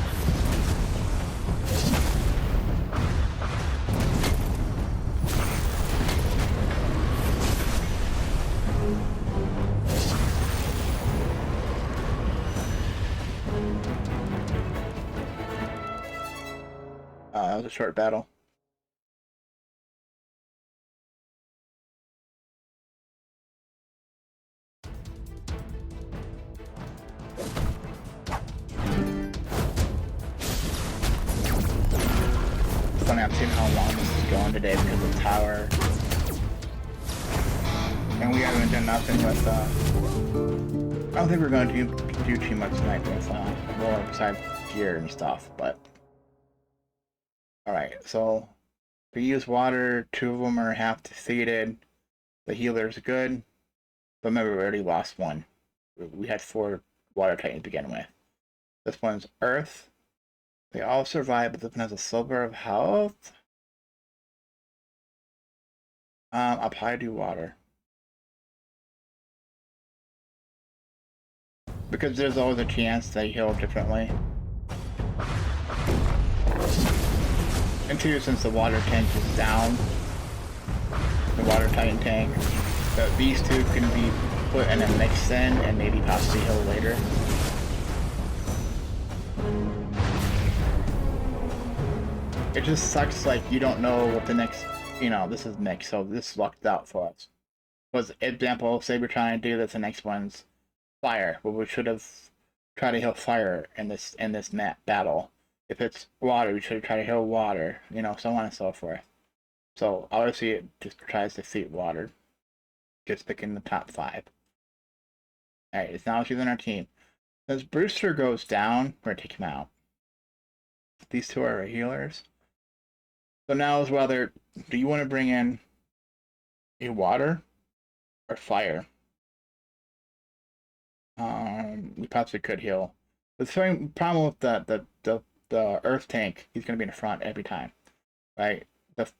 That was a short battle. Funny, I'm seeing how long this is going today because of the tower. And we haven't done nothing with, I don't think we're going to do too much tonight with, more besides gear and stuff, but. Alright, so we use water, 2 of them are half defeated. The healer's good. But remember, we already lost 1. We had 4 water titans to begin with. This one's earth. They all survive, but this one has a silver of health. I'll probably do water. Because there's always a chance they heal differently. And 2, since the water tank is down, the water titan tank, so these 2 can be put in a mix then and maybe possibly heal later. It just sucks, like, you don't know what the next, you know, this is mixed, so this lucked out for us. For example, say we're trying to do this, the next one's fire. Well, we should have tried to heal fire in this map battle. If it's water, we should try to heal water, you know, so on and so forth. So obviously it just tries to defeat water. Just picking the top 5. Alright, it's now she's on our team. As Brewster goes down, we're gonna take him out. These 2 are our healers. So now is whether, do you want to bring in a water or fire? We possibly could heal. The same problem with the earth tank, he's going to be in the front every time, right?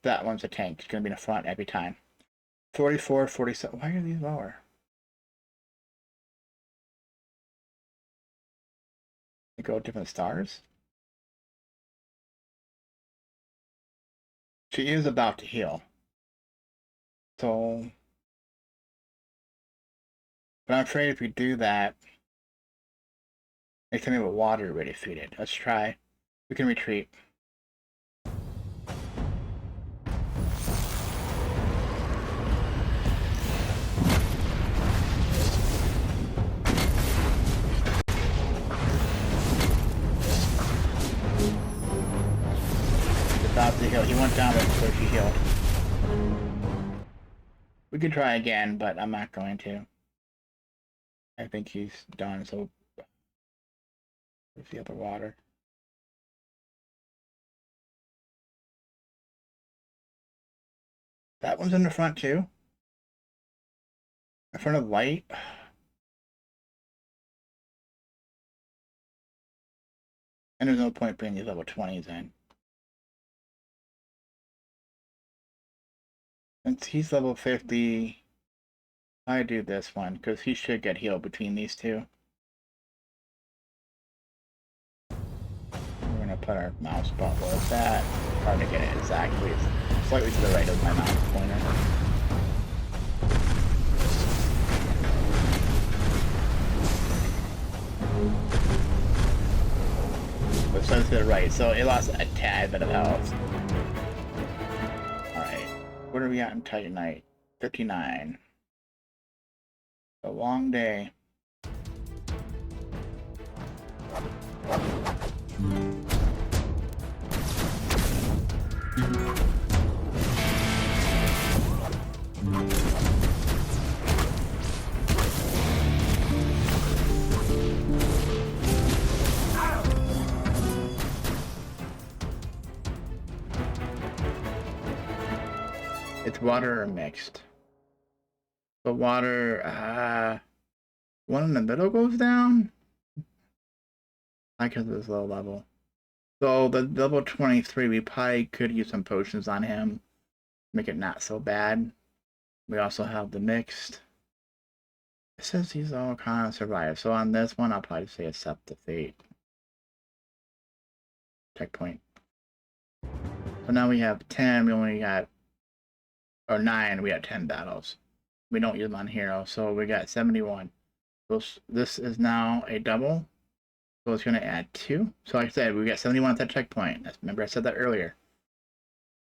That one's a tank, he's going to be in the front every time. 44, 47, why are these lower? They go different stars? She is about to heal. So, but I'm afraid if we do that, they tell me what water already defeated. Let's try. We can retreat. About to heal. He went down before she healed. We could try again, but I'm not going to. I think he's done, so where's the other water? That one's in the front too. In front of light. And there's no point bringing these level 20s in. Since he's level 50, I do this one, because he should get healed between these two. We're gonna put our mouse spot where it's at. Hard to get it exactly. It's slightly to the right of my mouse pointer. But so to the right, so it lost a tad bit of health. Alright, what are we at in Titanite? 59. A long day. It's water or mixed. The water, one in the middle goes down? Because it's low level. So the level 23, we probably could use some potions on him. Make it not so bad. We also have the mixed. It says he's all kind of survived. So on this one, I'll probably say accept the fate. Checkpoint. So now we have 10, we only got, or 9, we got 10 battles. We don't use them on hero, so we got 71. So this is now a double. So it's going to add 2. So like I said, we got 71 at that checkpoint. Remember I said that earlier.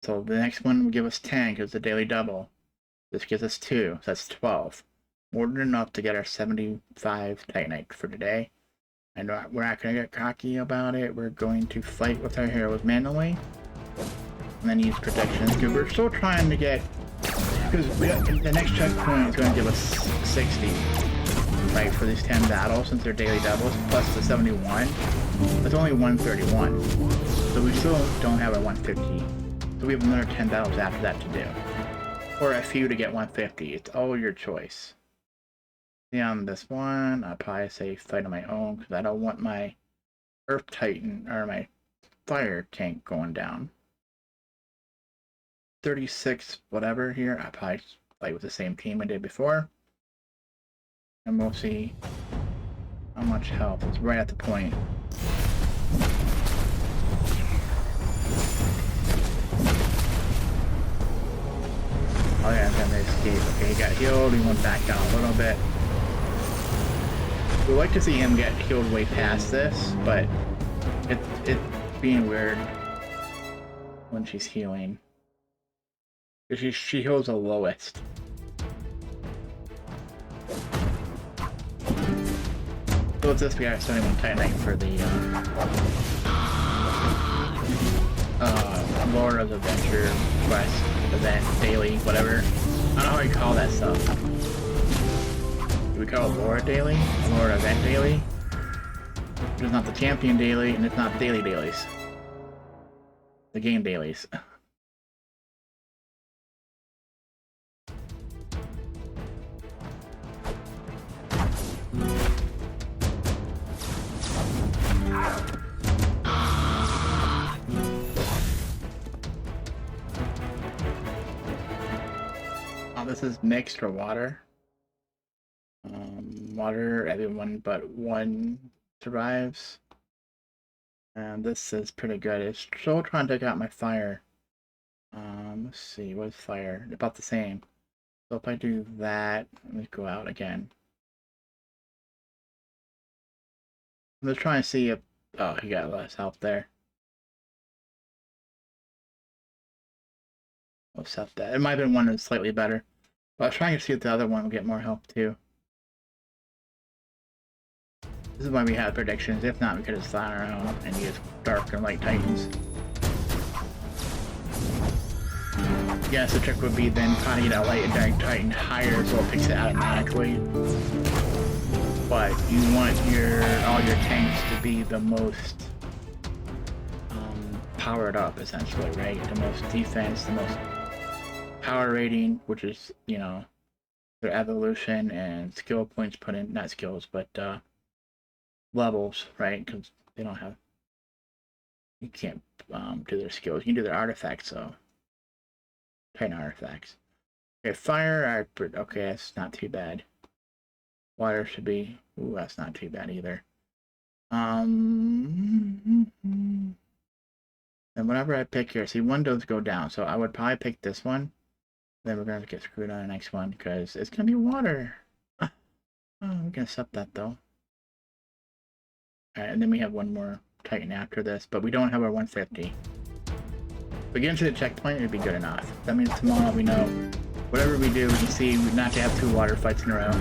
So the next one will give us 10 because it's a daily double. This gives us 2, so that's 12. More than enough to get our 75 Titanite for today. And we're not going to get cocky about it. We're going to fight with our heroes manually. And then use protections because we're still trying to get, because the next checkpoint is going to give us 60, right, for these 10 battles since they're daily doubles, plus the 71. That's only 131. So we still don't have our 150. So we have another 10 battles after that to do. Or a few to get 150. It's all your choice. See, on this one, I'll probably say fight on my own because I don't want my Earth Titan or my fire tank going down. 36 whatever here. I'll probably fight with the same team I did before. And we'll see how much health is right at the point. Oh yeah, and then they escape. Okay, he got healed, he went back down a little bit. We'd like to see him get healed way past this, but it's being weird when she's healing. Because she heals the lowest. So it's this, we got 71 Titanite for the Laura's Adventure quest, event, daily, whatever. I don't know how you call that stuff. Do we call it Laura Daily? Laura Event Daily? It's not the Champion Daily, and it's not Daily Dailies. The Game Dailies. This is mixed for water. Water, everyone but one survives. And this is pretty good. It's still trying to take out my fire. Let's see, what is fire? About the same. So if I do that, let me go out again. I'm just trying to see if, oh, he got less health there. I'll set that. It might have been one that's slightly better. But I was trying to see if the other one will get more health too. This is why we have predictions. If not, we could just sign our own and use Dark and Light Titans. Yes, the trick would be then trying to get out Light and Dark Titan higher so it picks it automatically. but you want all your tanks to be the most powered up, essentially, right? The most defense, the most power rating, which is, you know, their evolution and skill points put in, not skills, but levels, right? Because they don't have, you can't do their skills. You can do their artifacts, though. Titan artifacts. Okay, fire, okay, that's not too bad. Water should be, ooh, that's not too bad either. And whenever I pick here, see, one does go down, so I would probably pick this one. Then we're going to get screwed on the next one, because it's going to be water. Oh, we're going to accept that, though. Alright, and then we have one more Titan after this, but we don't have our 150. If we get into the checkpoint, it'd be good enough. That means tomorrow we know, whatever we do, we can see we not to have 2 water fights in a row.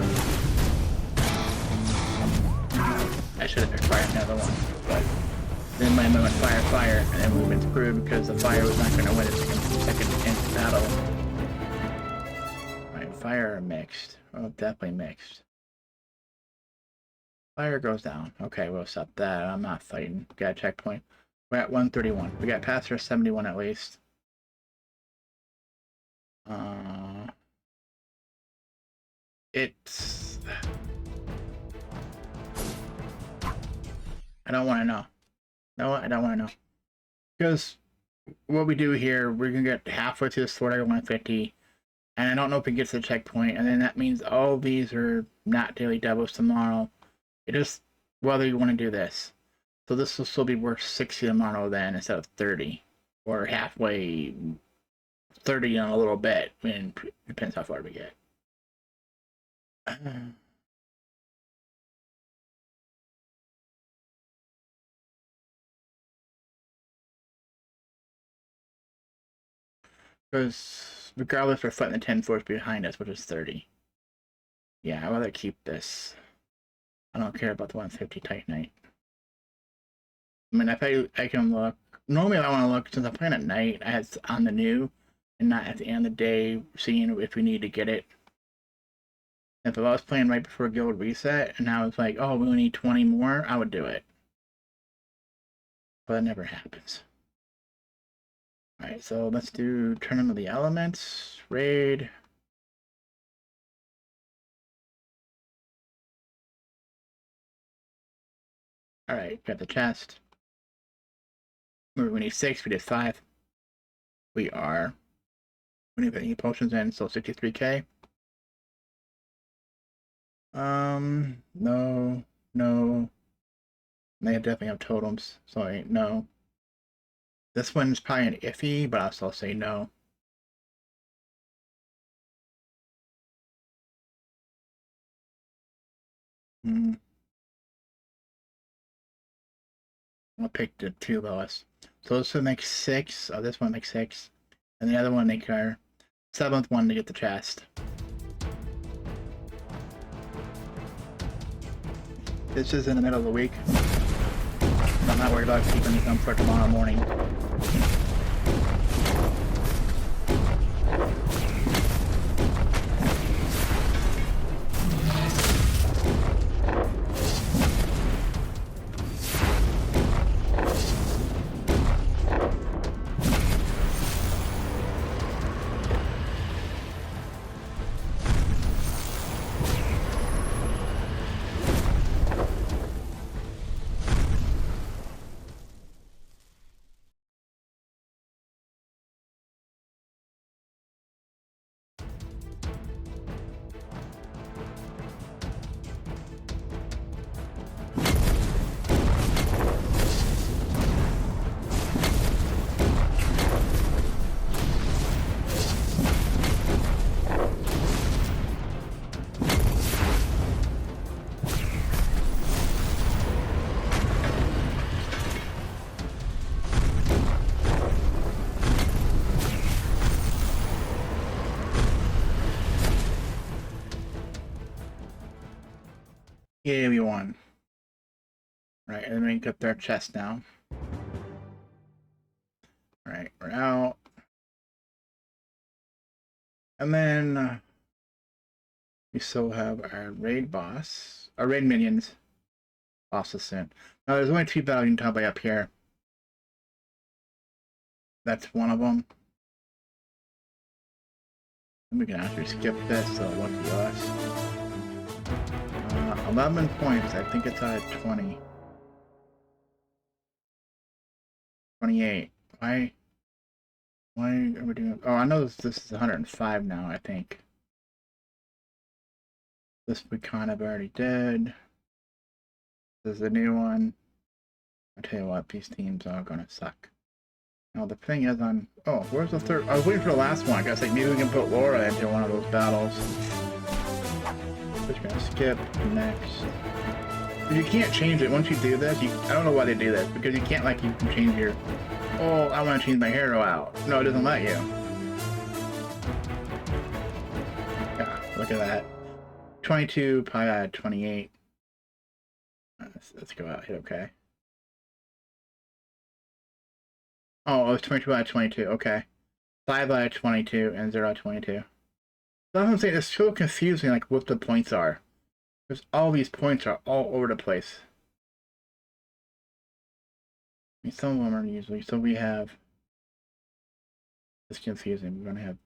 I should have fired another one, but then my went fire, and then we would have been screwed because the fire was not going to win its second battle. Alright, fire or mixed? Oh, definitely mixed. Fire goes down. Okay, we'll stop that. I'm not fighting. Got a checkpoint. We're at 131. We got past our 71 at least. It's... I don't want to know. No, I don't want to know. Because what we do here, we're going to get halfway to the sword at 150. And I don't know if it gets to the checkpoint. And then that means all these are not daily doubles tomorrow. It is whether you want to do this. So this will still be worth 60 tomorrow then instead of 30. Or halfway 30 in a little bit. I mean, it depends how far we get. Because regardless, we're fighting the 10 force behind us, which is 30. Yeah, I'd rather keep this. I don't care about the 150 Titanite. I mean, if I can look. Normally, I want to look, since I'm playing at night, it's on the new, and not at the end of the day, seeing if we need to get it. If I was playing right before Guild Reset, and now it's like, oh, we only need 20 more, I would do it. But it never happens. Alright, so let's do Tournament of the Elements, Raid. Alright, got the chest. We need 6, we did 5. We are... We didn't put any potions in, so 63k. No. They definitely have totems, so no. This one's probably an iffy, but I'll still say no. I'll pick the 2 lowest. So this one makes 6. Oh, this one makes 6. And the other one make our 7th one to get the chest. This is in the middle of the week. I'm not worried about keeping these on for tomorrow morning. Yeah, we won. Right, and then we get their chest now. Alright, we're out. And then We still have our raid boss, our raid minions. Bosses soon. Now there's only 2 battles you can tell by up here. That's one of them. And we can actually skip this, so lucky us. 11 points. I think it's out of 20. 28. Why are we doing... Oh, I know this is 105 now, I think. This we kind of already did. This is a new one. I'll tell you what, these teams are gonna suck. Now the thing is oh, where's the third? I was waiting for the last one. I guess like maybe we can put Lara into one of those battles. Just gonna skip next. You can't change it once you do this. I don't know why they do this, because you can't you can change your... Oh, I want to change my hero out. No, it doesn't let you. Yeah, look at that. 22, probably out of 28. Let's go out, hit okay. Oh, it was 22 out of 22, okay. 5 out of 22 and 0 out of 22. That's what I'm saying, it's so confusing what the points are. Because all these points are all over the place. I mean, some of them are usually, so we have... It's confusing, we're going to have,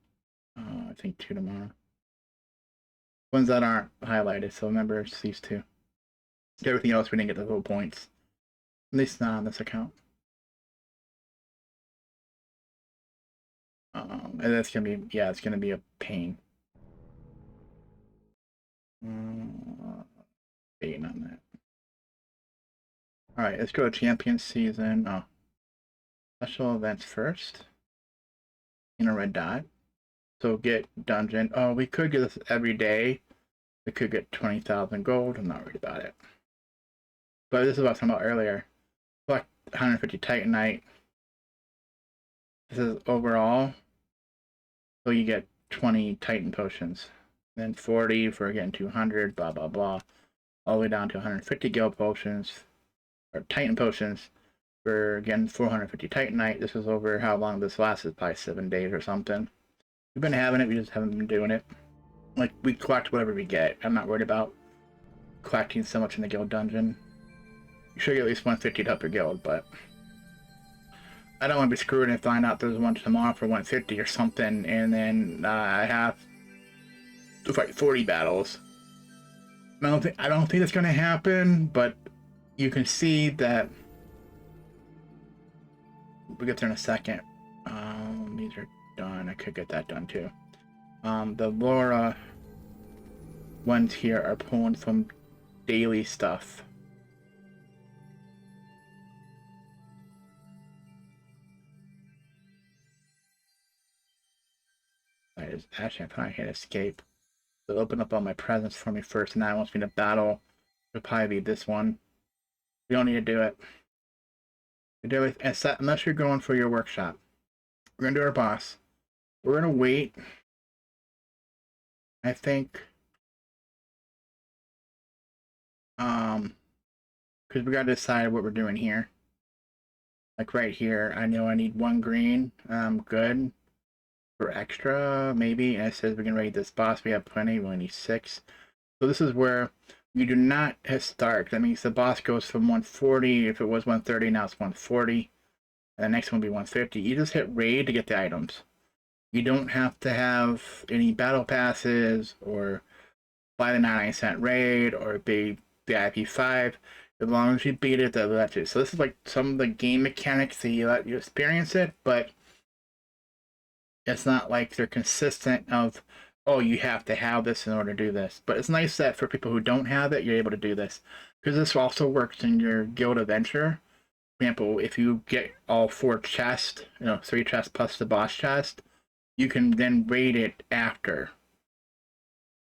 I think 2 tomorrow. Ones that aren't highlighted, so remember it's these 2. Everything else we didn't get the full points. At least not on this account. And that's gonna be, yeah, it's gonna be a pain. Waiting on that. Alright, let's go to champion season. Oh. Special events first. In a red dot. So get dungeon. Oh, we could get this every day. We could get 20,000 gold. I'm not worried about it. But this is what I was talking about earlier. Select 150 Titanite. This is overall. So you get 20 Titan potions. Then 40 for getting 200, blah, blah, blah. All the way down to 150 guild potions. Or Titan potions. For getting 450 Titanite. This is over how long this lasted. Probably 7 days or something. We've been having it, we just haven't been doing it. We collect whatever we get. I'm not worried about collecting so much in the guild dungeon. You should get at least 150 to up your guild, but I don't want to be screwed and find out there's one tomorrow for 150 or something, and then I have to fight 40 battles. I don't think that's going to happen, but you can see that we'll get there in a second. These are done. I could get that done too. The Lara ones here are pulling some daily stuff. Actually, I'm trying to hit escape. It'll open up all my presents for me first, and now it wants me to battle. It'll probably be this one. We don't need to do it. We do it unless you're going for your workshop. We're gonna do our boss. We're gonna wait. I think. Because we gotta decide what we're doing here. Like right here, I know I need 1 green. Good. For extra, maybe. And it says we can raid this boss. We have plenty. We only need 6. So this is where you do not hit start. That means the boss goes from 140. If it was 130, now it's 140. And the next one will be 150. You just hit raid to get the items. You don't have to have any battle passes or buy the 99-cent raid or be VIP 5. As long as you beat it, they'll let you. So this is like some of the game mechanics that you let you experience it, but it's not like they're consistent of, oh, you have to have this in order to do this. But it's nice that for people who don't have it, you're able to do this. Because this also works in your guild adventure. For example, if you get all 4 chests, 3 chests plus the boss chest, you can then raid it after.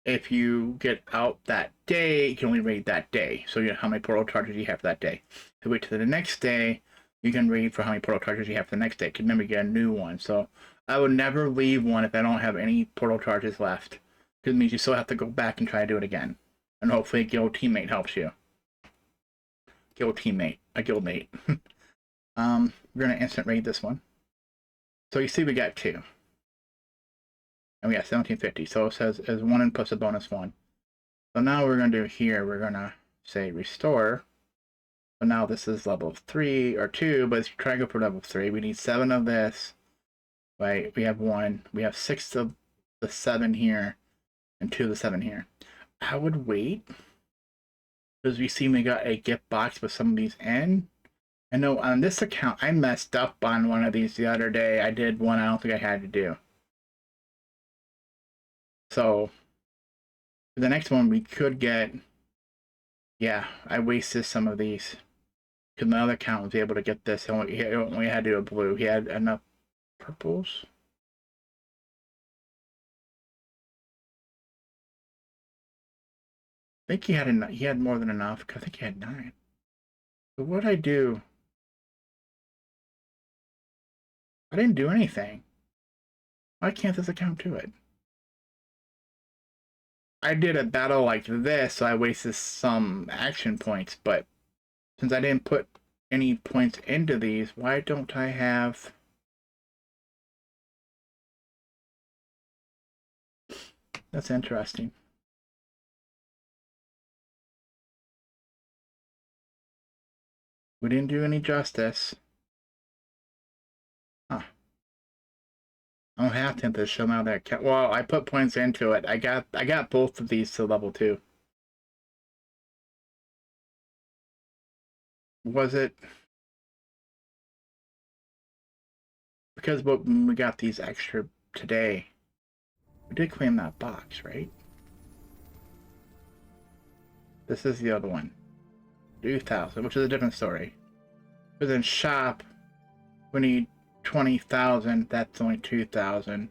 If you get out that day, you can only raid that day. So you know how many portal charges you have for that day. To wait till the next day, you can raid for how many portal charges you have for the next day. Because remember, you get a new one. So I would never leave one if I don't have any portal charges left. Because it means you still have to go back and try to do it again. And hopefully a guild teammate helps you. A guildmate. We're going to instant raid this one. So you see we got 2. And we got 1750. So it says as 1 and plus a bonus 1. So now we're going to do here, we're going to say restore. So now this is level 3 or 2, but it's trying to go for level 3. We need 7 of this. Right? We have 1. We have 6 of the 7 here and 2 of the 7 here. I would wait because we see we got a gift box with some of these in. I know on this account I messed up on one of these the other day. I did one I don't think I had to do. So the next one we could get. Yeah, I wasted some of these because my other account was able to get this. He only had to do a blue. He had enough purples. I think he had enough. He had more than enough. I think he had 9. But what did I do? I didn't do anything. Why can't this account do it? I did a battle like this, so I wasted some action points, but since I didn't put any points into these, why don't I have... That's interesting. We didn't do any justice. Huh. I don't have to show now that account. Well, I put points into it. I got both of these to level 2. Was it because when we got these extra today, we did claim that box, right? This is the other one. 2,000, which is a different story. But then shop, we need 20,000. That's only 2,000.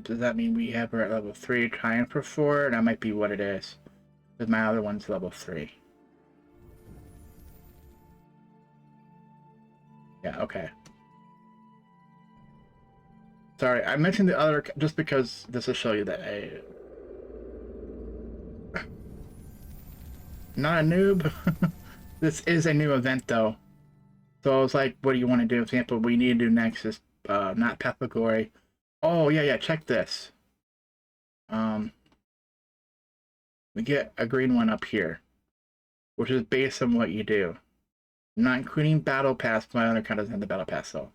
Does that mean we have her at level 3 trying for 4? That might be what it is. Because my other one's level 3. Yeah, okay. Sorry, I mentioned the other just because this will show you that I... Not a noob. This is a new event, though. So I was like, what do you want to do? For example, we need to do next is not Path of Glory. Oh, yeah, check this. We get a green one up here, which is based on what you do. Not including Battle Pass. My other account doesn't have the Battle Pass, though.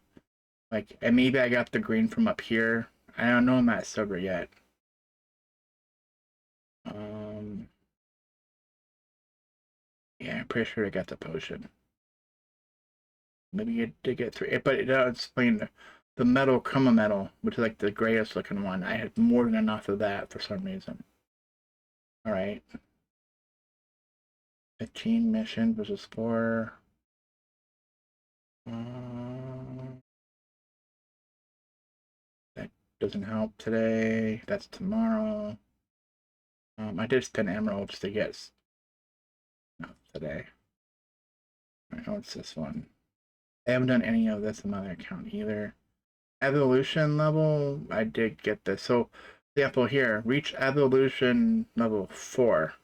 Like, and maybe I got the green from up here. I don't know I'm not sober yet. Yeah, I'm pretty sure I got the potion. Maybe you did get 3, but it does explain the metal Chroma metal, which is like the greatest looking one. I had more than enough of that for some reason. All right. 15 mission versus 4. That doesn't help today. That's tomorrow. I did spend emeralds to get today. I know it's this one. I haven't done any of this in my other account either. Evolution level, I did get this. So, example here, reach evolution level 4.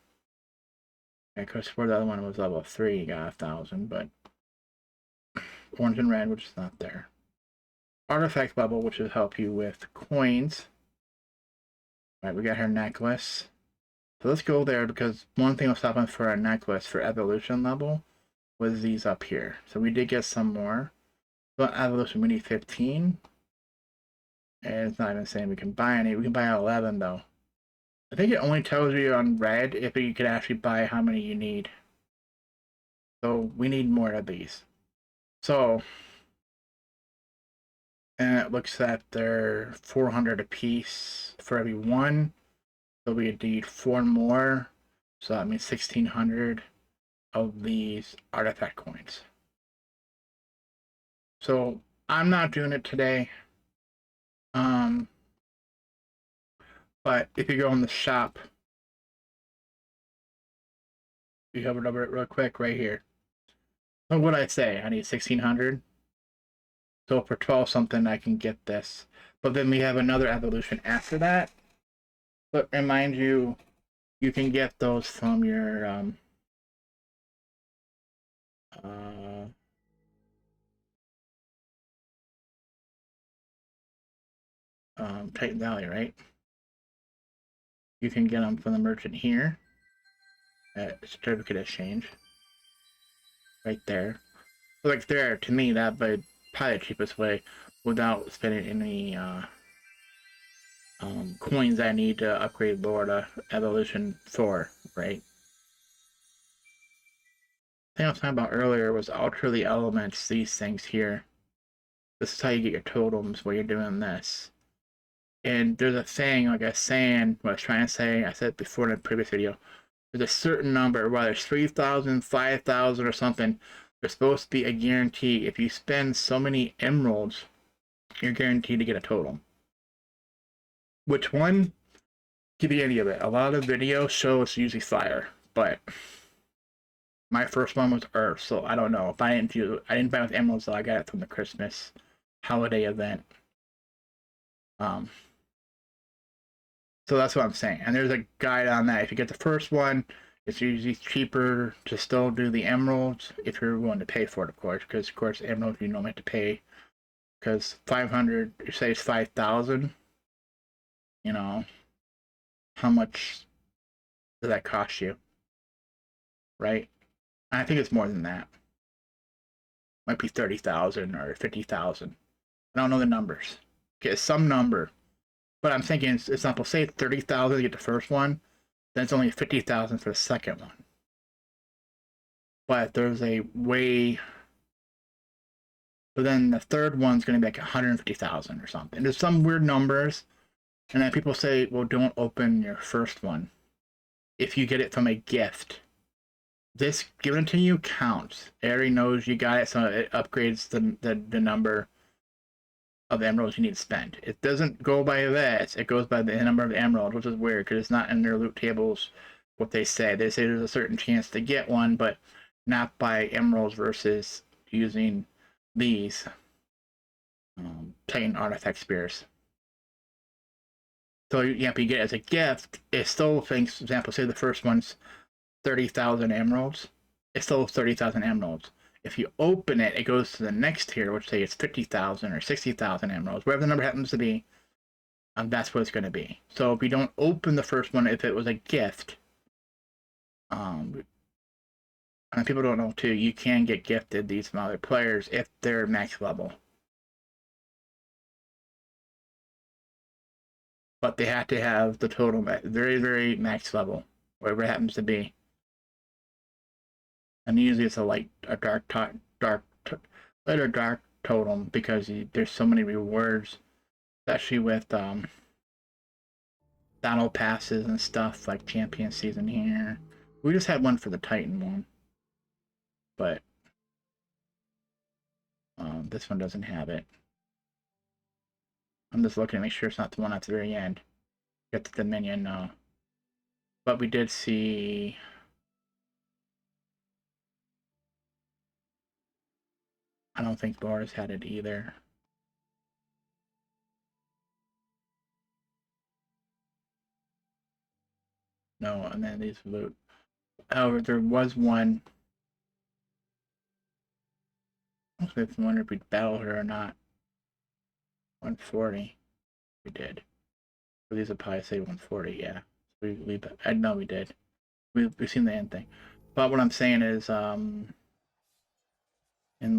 Because for the other one was level 3, you got 1,000, but orange and red, which is not there. Artifact level, which will help you with coins. All right, we got her necklace. So let's go there because one thing was stopping for our necklace for evolution level was these up here. So we did get some more. But evolution, we need 15. And it's not even saying we can buy any. We can buy 11 though. I think it only tells you on red if you can actually buy how many you need. So we need more of these. So, and it looks that they're 400 a piece for every one. So we need 4 more. So that means 1,600 of these artifact coins. So I'm not doing it today. But if you go in the shop, you hover over it real quick right here. So what I say, I need 1,600. So for 12 something, I can get this. But then we have another evolution after that. But remind you, you can get those from your Titan Valley, right? You can get them from the merchant here at certificate exchange. Right there. So like there, to me, that would probably the cheapest way without spending any coins I need to upgrade Lara to Evolution 4, right? The thing I was talking about earlier was Alter the Elements, these things here. This is how you get your totems while you're doing this. And there's a thing, like I was saying, what I was trying to say, I said before in the previous video, there's a certain number, whether it's 3,000, 5,000, or something, there's supposed to be a guarantee. If you spend so many emeralds, you're guaranteed to get a totem. Which one? Could be any of it. A lot of videos show it's usually fire, but my first one was earth, so I don't know. If I didn't buy it with emeralds, so I got it from the Christmas holiday event. So that's what I'm saying. And there's a guide on that. If you get the first one, it's usually cheaper to still do the emeralds if you're willing to pay for it, of course. Because, of course, emeralds you normally have to pay. Because 500, you say it's 5,000. You know, how much does that cost you? Right? I think it's more than that. Might be 30,000 or 50,000. I don't know the numbers. Okay, it's some number. But I'm thinking, it's not, say 30,000 to get the first one, then it's only 50,000 for the second one. But there's a way. But then the third one's going to be like 150,000 or something. There's some weird numbers. And then people say, well, don't open your first one if you get it from a gift. This given to you counts. It already knows you got it, so it upgrades the number of emeralds you need to spend. It doesn't go by that. It goes by the number of emeralds, which is weird because it's not in their loot tables what they say. They say there's a certain chance to get one, but not by emeralds versus using these Titan artifact spears. So yeah, if you get it as a gift, it still thinks, for example, say the first one's 30,000 emeralds. It's still 30,000 emeralds. If you open it, it goes to the next tier, which say it's 50,000 or 60,000 emeralds, whatever the number happens to be. That's what it's going to be. So if you don't open the first one, if it was a gift, and people don't know too, you can get gifted these from other players if they're max level. But they have to have the total very, very max level, whatever it happens to be. And usually it's a dark totem because there's so many rewards, especially with battle passes and stuff like champion season here. We just had one for the Titan one, but this one doesn't have it. I'm just looking to make sure it's not the one at the very end. Get the Dominion, but we did see. I don't think Lara's had it either. No, and then these loot. However, there was one. I was wondering if we'd battle her or not. 140. We did. So these would probably say 140, yeah. I know we did. We've seen the end thing. But what I'm saying is, in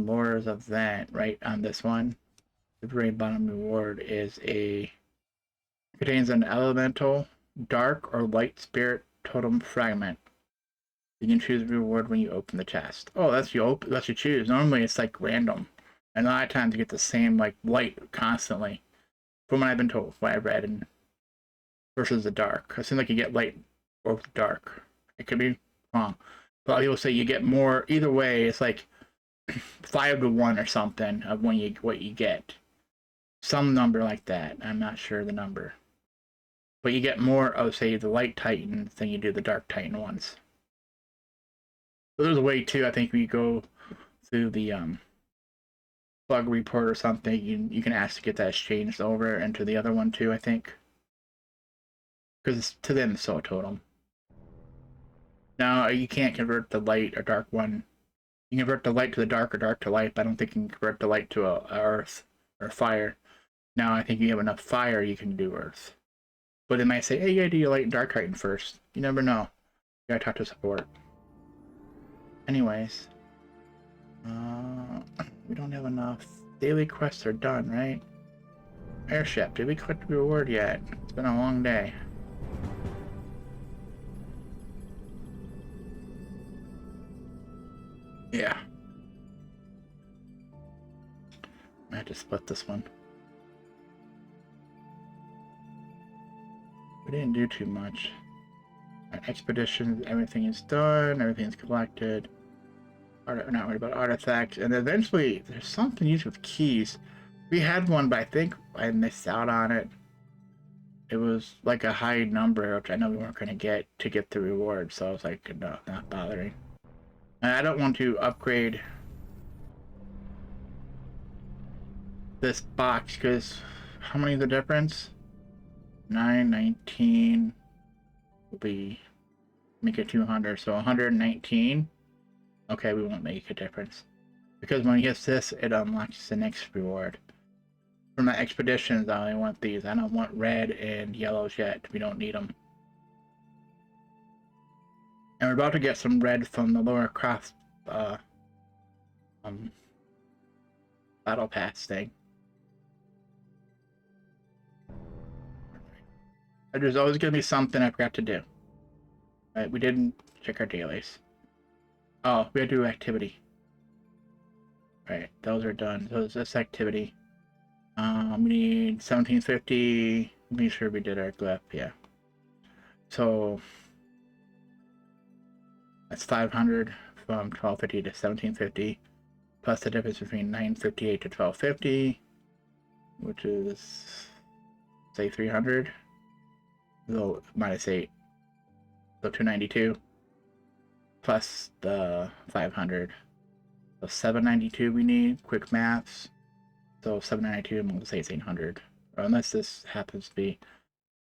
Lara's event, right on this one, the very bottom reward is contains an elemental, dark, or light spirit totem fragment. You can choose a reward when you open the chest. Oh, that's you choose. Normally it's like random. And a lot of times you get the same like light constantly. From what I've been told, what I've read, and versus the dark. It seems like you get light or dark. It could be wrong. But a lot of people say you get more. Either way, it's like 5 to 1 or something of what you get. Some number like that. I'm not sure the number. But you get more of, say, the light Titans than you do the dark Titan ones. So there's a way too. I think we go through the bug report or something. You can ask to get that changed over into the other one too. I think because to them it's so a totem. Now you can't convert the light or dark one. You can convert the light to the dark or dark to light, but I don't think you can convert the light to a earth or fire. Now I think you have enough fire, you can do earth. But they might say, hey, you gotta do your light and dark Titan first. You never know. You gotta talk to support. Anyways. We don't have enough. Daily quests are done, right? Airship. Did we collect the reward yet? It's been a long day. Yeah. I had to split this one. We didn't do too much. Expeditions, everything is done, everything's collected. We're not worried about artifacts. And eventually, there's something used with keys. We had one, but I think I missed out on it. It was like a high number, which I know we weren't going to get the reward. So I was like, no, not bothering. And I don't want to upgrade this box because how many is the difference? 9, 19 will be make it 200, so 119. Okay, we won't make a difference because when he gets this, it unlocks the next reward. For my expeditions, I only want these. I don't want red and yellows yet. We don't need them. And we're about to get some red from the Lara Croft battle pass thing. There's always going to be something I forgot to do. Right, we didn't check our dailies. Oh, we had to do activity. Right, those are done. So this activity. We need 1750. Make sure we did our glyph, yeah. So that's 500 from 1250 to 1750, plus the difference between 958 to 1250, which is say 300. So minus 8, so 292, plus the 500, so 792 we need. Quick maths. So 792, I'm going to say it's 800. Or unless this happens to be,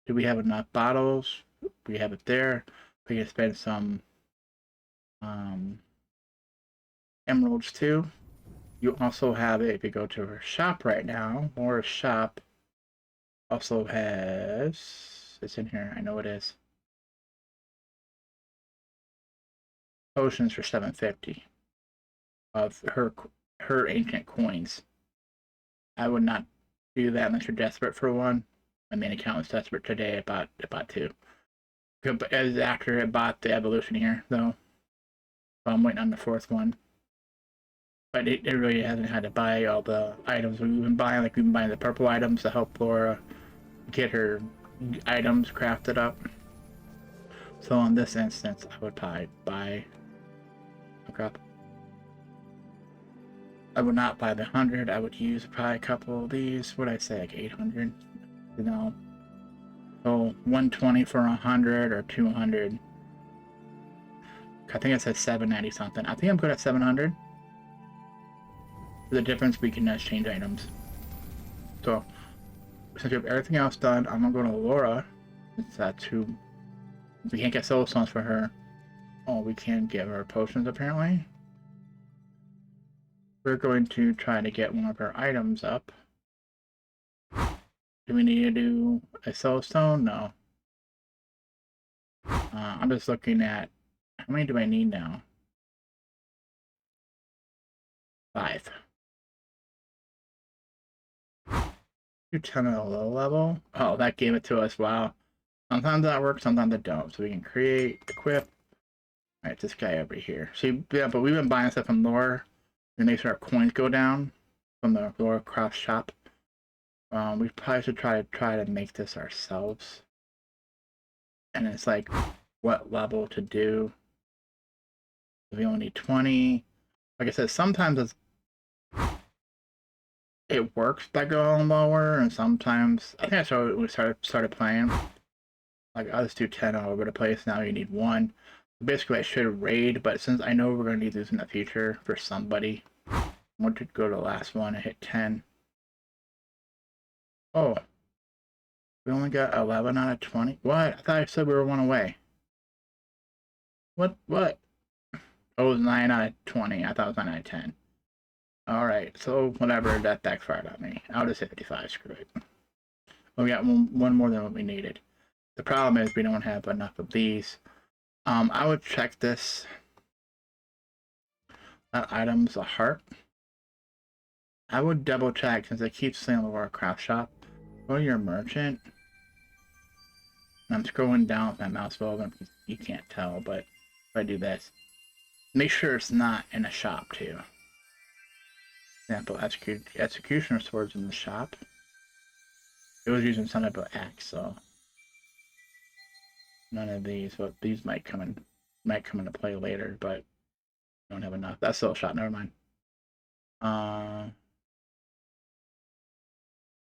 do we have enough bottles? We have it there. We can spend some emeralds too. You also have it, if you go to her shop right now, Laura's shop also has, it's in here, I know it is. Potions for 750 of her ancient coins. I would not do that unless you're desperate for one. My main account was desperate today. I bought two. As after I bought the evolution here, though. So I'm waiting on the fourth one. But it really hasn't had to buy all the items we've been buying. Like we've been buying the purple items to help Lara get her items crafted up. So in this instance, I would probably buy. Oh crap. I would not buy the 100. I would use probably a couple of these. What would I say, like 800? You know. So 120 for 100 or 200. I think it says 790 something. I think I'm good at 700. For the difference, we can exchange items. So since we have everything else done, I'm gonna go to Lara. That's who. We can't get soul stones for her. Oh, we can give her potions apparently. We're going to try to get one of her items up. Do we need to do a soul stone? No. I'm just looking at how many do I need now? 5. Do 10 at a low level. Oh, that gave it to us. Wow. Sometimes that works, sometimes it don't. So we can create, equip. Alright, this guy over here. See, yeah, but we've been buying stuff from Lara. It makes our coins go down from the Lara Croft shop. We probably should try to make this ourselves. And it's like what level to do. We only need 20. Like I said, sometimes it works by going lower, and sometimes I think that's how we started playing. Like I'll just do 10 all over the place. Now you need 1. Basically, I should raid, but since I know we're going to need this in the future for somebody, I want to go to the last one and hit 10. Oh, we only got 11 out of 20. What? I thought I said we were 1 away. What? Oh, it was 9 out of 20. I thought it was 9 out of 10. Alright, so whatever, that backfired on me. I'll just hit 55, screw it. Well, we got one more than what we needed. The problem is we don't have enough of these. I would check this. That item's a heart. I would double check since it keeps saying the Craft shop. Go to your merchant. I'm scrolling down with my mouse over. You can't tell, but if I do this, make sure it's not in a shop too. Example, executioner swords in the shop. It was using some type of axe, so none of these. But these might come into play later, but don't have enough. That's still a shot. Never mind.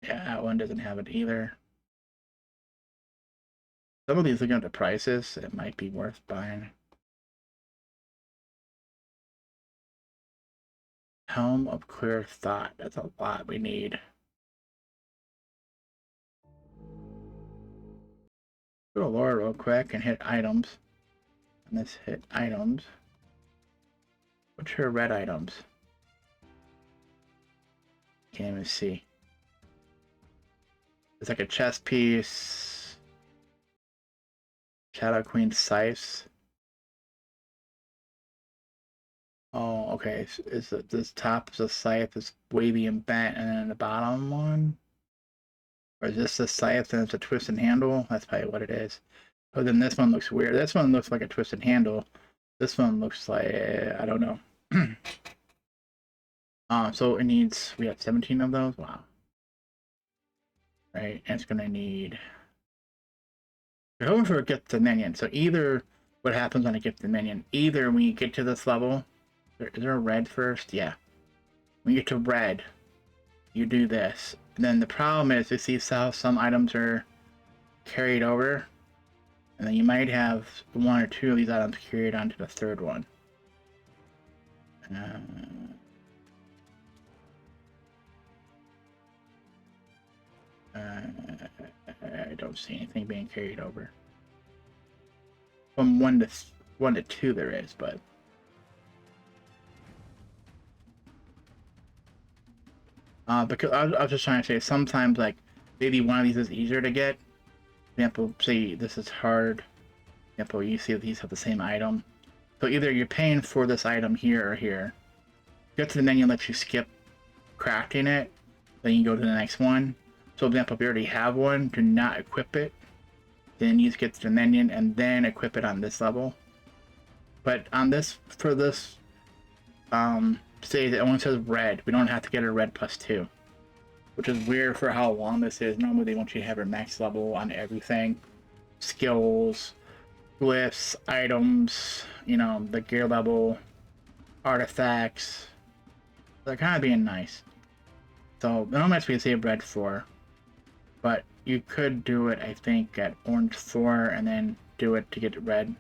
Yeah, that one doesn't have it either. Some of these, looking at the prices, it might be worth buying. Helm of Clear Thought. That's a lot we need. Go to Lara real quick and hit items. And let's hit items. What's her red items? Can't even see. It's like a chess piece. Shadow Queen Scythes. Oh, okay. Is this top is a scythe that's wavy and bent, and then the bottom one? Or is this a scythe and it's a twisted handle? That's probably what it is. Oh, then this one looks weird. This one looks like a twisted handle. This one looks like, I don't know. So it needs, we have 17 of those? Wow. Right, and it's gonna need, we're hoping for a gift dominion. So either, what happens when I get dominion, either when you get to this level, is there a red first? Yeah. When you get to red, you do this. And then the problem is, you see how some items are carried over, and then you might have one or two of these items carried onto the third one. I don't see anything being carried over. From one to two there is, but because I was just trying to say, sometimes like maybe one of these is easier to get. For example, say this is hard. For example, you see these have the same item. So either you're paying for this item here or here. Get to the menu, lets you skip crafting it, then you go to the next one. So, for example, if you already have one, do not equip it. Then you get to the menu and then equip it on this level. But on this, for this, say it only says red. We don't have to get a red +2, which is weird for how long this is. Normally, they want you to have your max level on everything, skills, glyphs, items, you know, the gear level, artifacts. They're kind of being nice. So normally we say red 4, but you could do it, I think, at orange 4 and then do it to get red.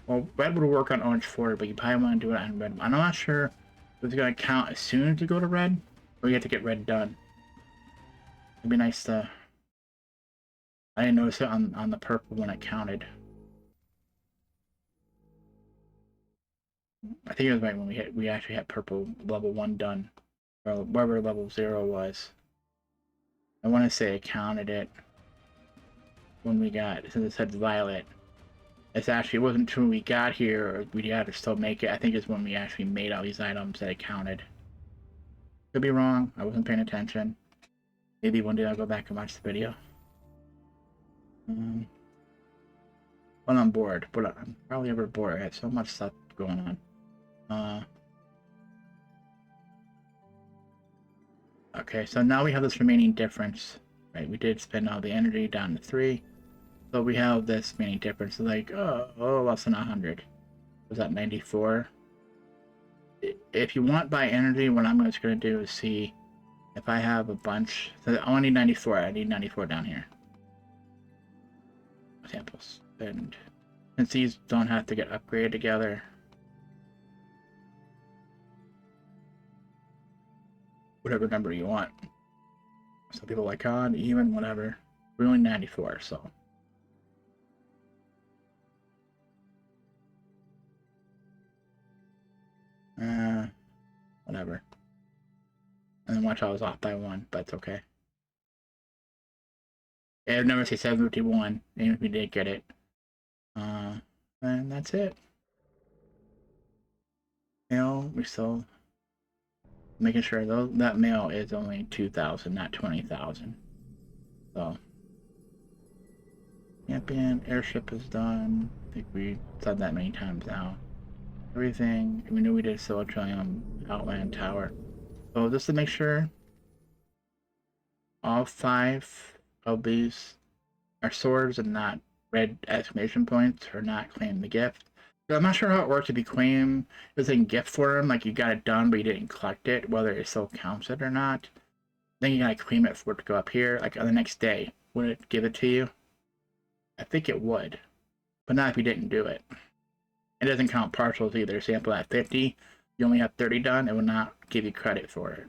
Well, red would work on orange 4, but you probably want to do it on red. I'm not sure if it's going to count as soon as you go to red, or you have to get red done. It'd be nice to... I didn't notice it on the purple when it counted. I think it was right when we actually had purple level 1 done, or wherever level 0 was. I want to say I counted it when we got, since it said violet. It's actually, it wasn't until we got here, or we had to still make it. I think it's when we actually made all these items that it counted. Could be wrong. I wasn't paying attention. Maybe one day I'll go back and watch the video. Well, I'm bored, but I'm probably ever bored. I had so much stuff going on. Okay, so now we have this remaining difference, right? We did spend all the energy down to 3. So we have this remaining difference, like, oh, less than 100. Was that 94? If you want by energy, what I'm just going to do is see if I have a bunch. So I only need 94. I need 94 down here. Examples. And since these don't have to get upgraded together, whatever number you want. Some people like odd, even, whatever. We're only 94, so. Whatever. And then watch, I was off by 1, but it's okay. It would never say 751, even if we did get it. And that's it. Mail, we still making sure that mail is only 2,000, not 20,000. So, champion airship is done. I think we said that many times now. Everything, we knew we did Silicon Outland Tower. So just to make sure, all 5 of these are swords and not red exclamation points, or not claim the gift. So I'm not sure how it works if you claim it's in gift form, like you got it done but you didn't collect it, whether it still counts it or not. Then you gotta claim it for it to go up here, like on the next day. Would it give it to you? I think it would, but not if you didn't do it. It doesn't count partials either. Sample at 50, you only have 30 done, it will not give you credit for it.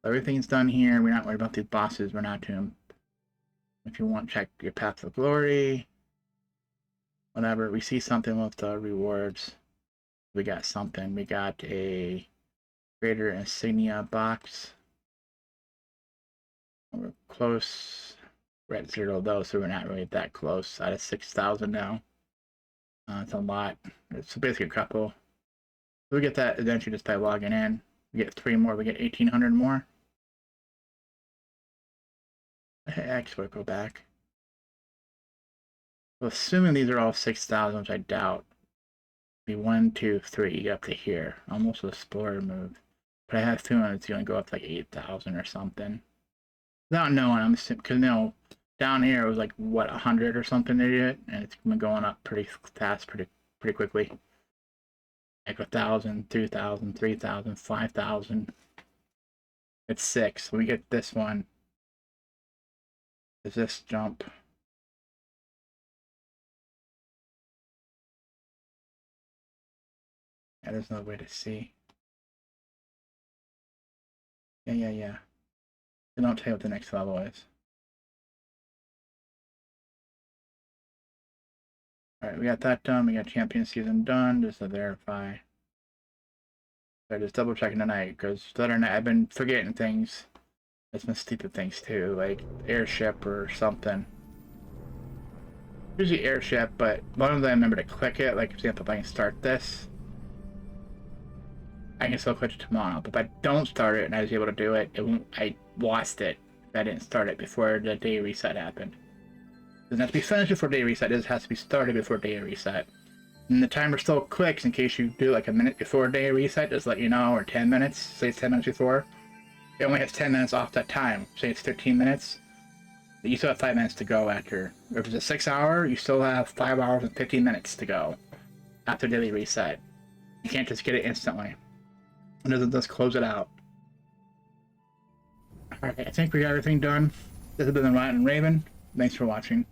Everything's done here. We're not worried about these bosses. We're not to them. If you want, check your path of glory. Whatever. We see something with the rewards. We got something. We got a greater insignia box. We're close. We're at 0 though, so we're not really that close. Out of 6,000 now. It's a lot. It's basically a couple. We get that eventually just by logging in. We get 3 more. We get 1,800 more. Actually, go back. Well, assuming these are all 6,000, which I doubt. Be 1, 2, 3 up to here. Almost a explorer move. But I have a feeling it's going to go up to like 8,000 or something. Without knowing, I'm assuming, because, you know, down here it was like, what, 100 or something they did? And it's been going up pretty fast, pretty quickly. Like 1,000, 2,000, 3,000, 5,000. It's 6. So we get this one. Does this jump? Yeah, there's no way to see. Yeah. They don't tell you what the next level is. Alright, we got that done. We got champion season done, just to verify. So just double checking tonight, because the other night I've been forgetting things. There's been stupid things too, like airship or something. Usually airship, but one of them I remember to click it. Like, for example, if I can start this, I can still click it tomorrow. But if I don't start it and I was able to do it, I lost it if I didn't start it before the day reset happened. It doesn't have to be finished before day reset, it has to be started before day reset. And the timer still clicks in case you do like a minute before day reset, just let you know, or 10 minutes, say it's 10 minutes before. It only has 10 minutes off that time, say it's 15 minutes. But you still have 5 minutes to go after. If it's a 6 hour, you still have 5 hours and 15 minutes to go after daily reset. You can't just get it instantly. It doesn't just close it out. Alright, I think we got everything done. This has been the Rotten Raven. Thanks for watching.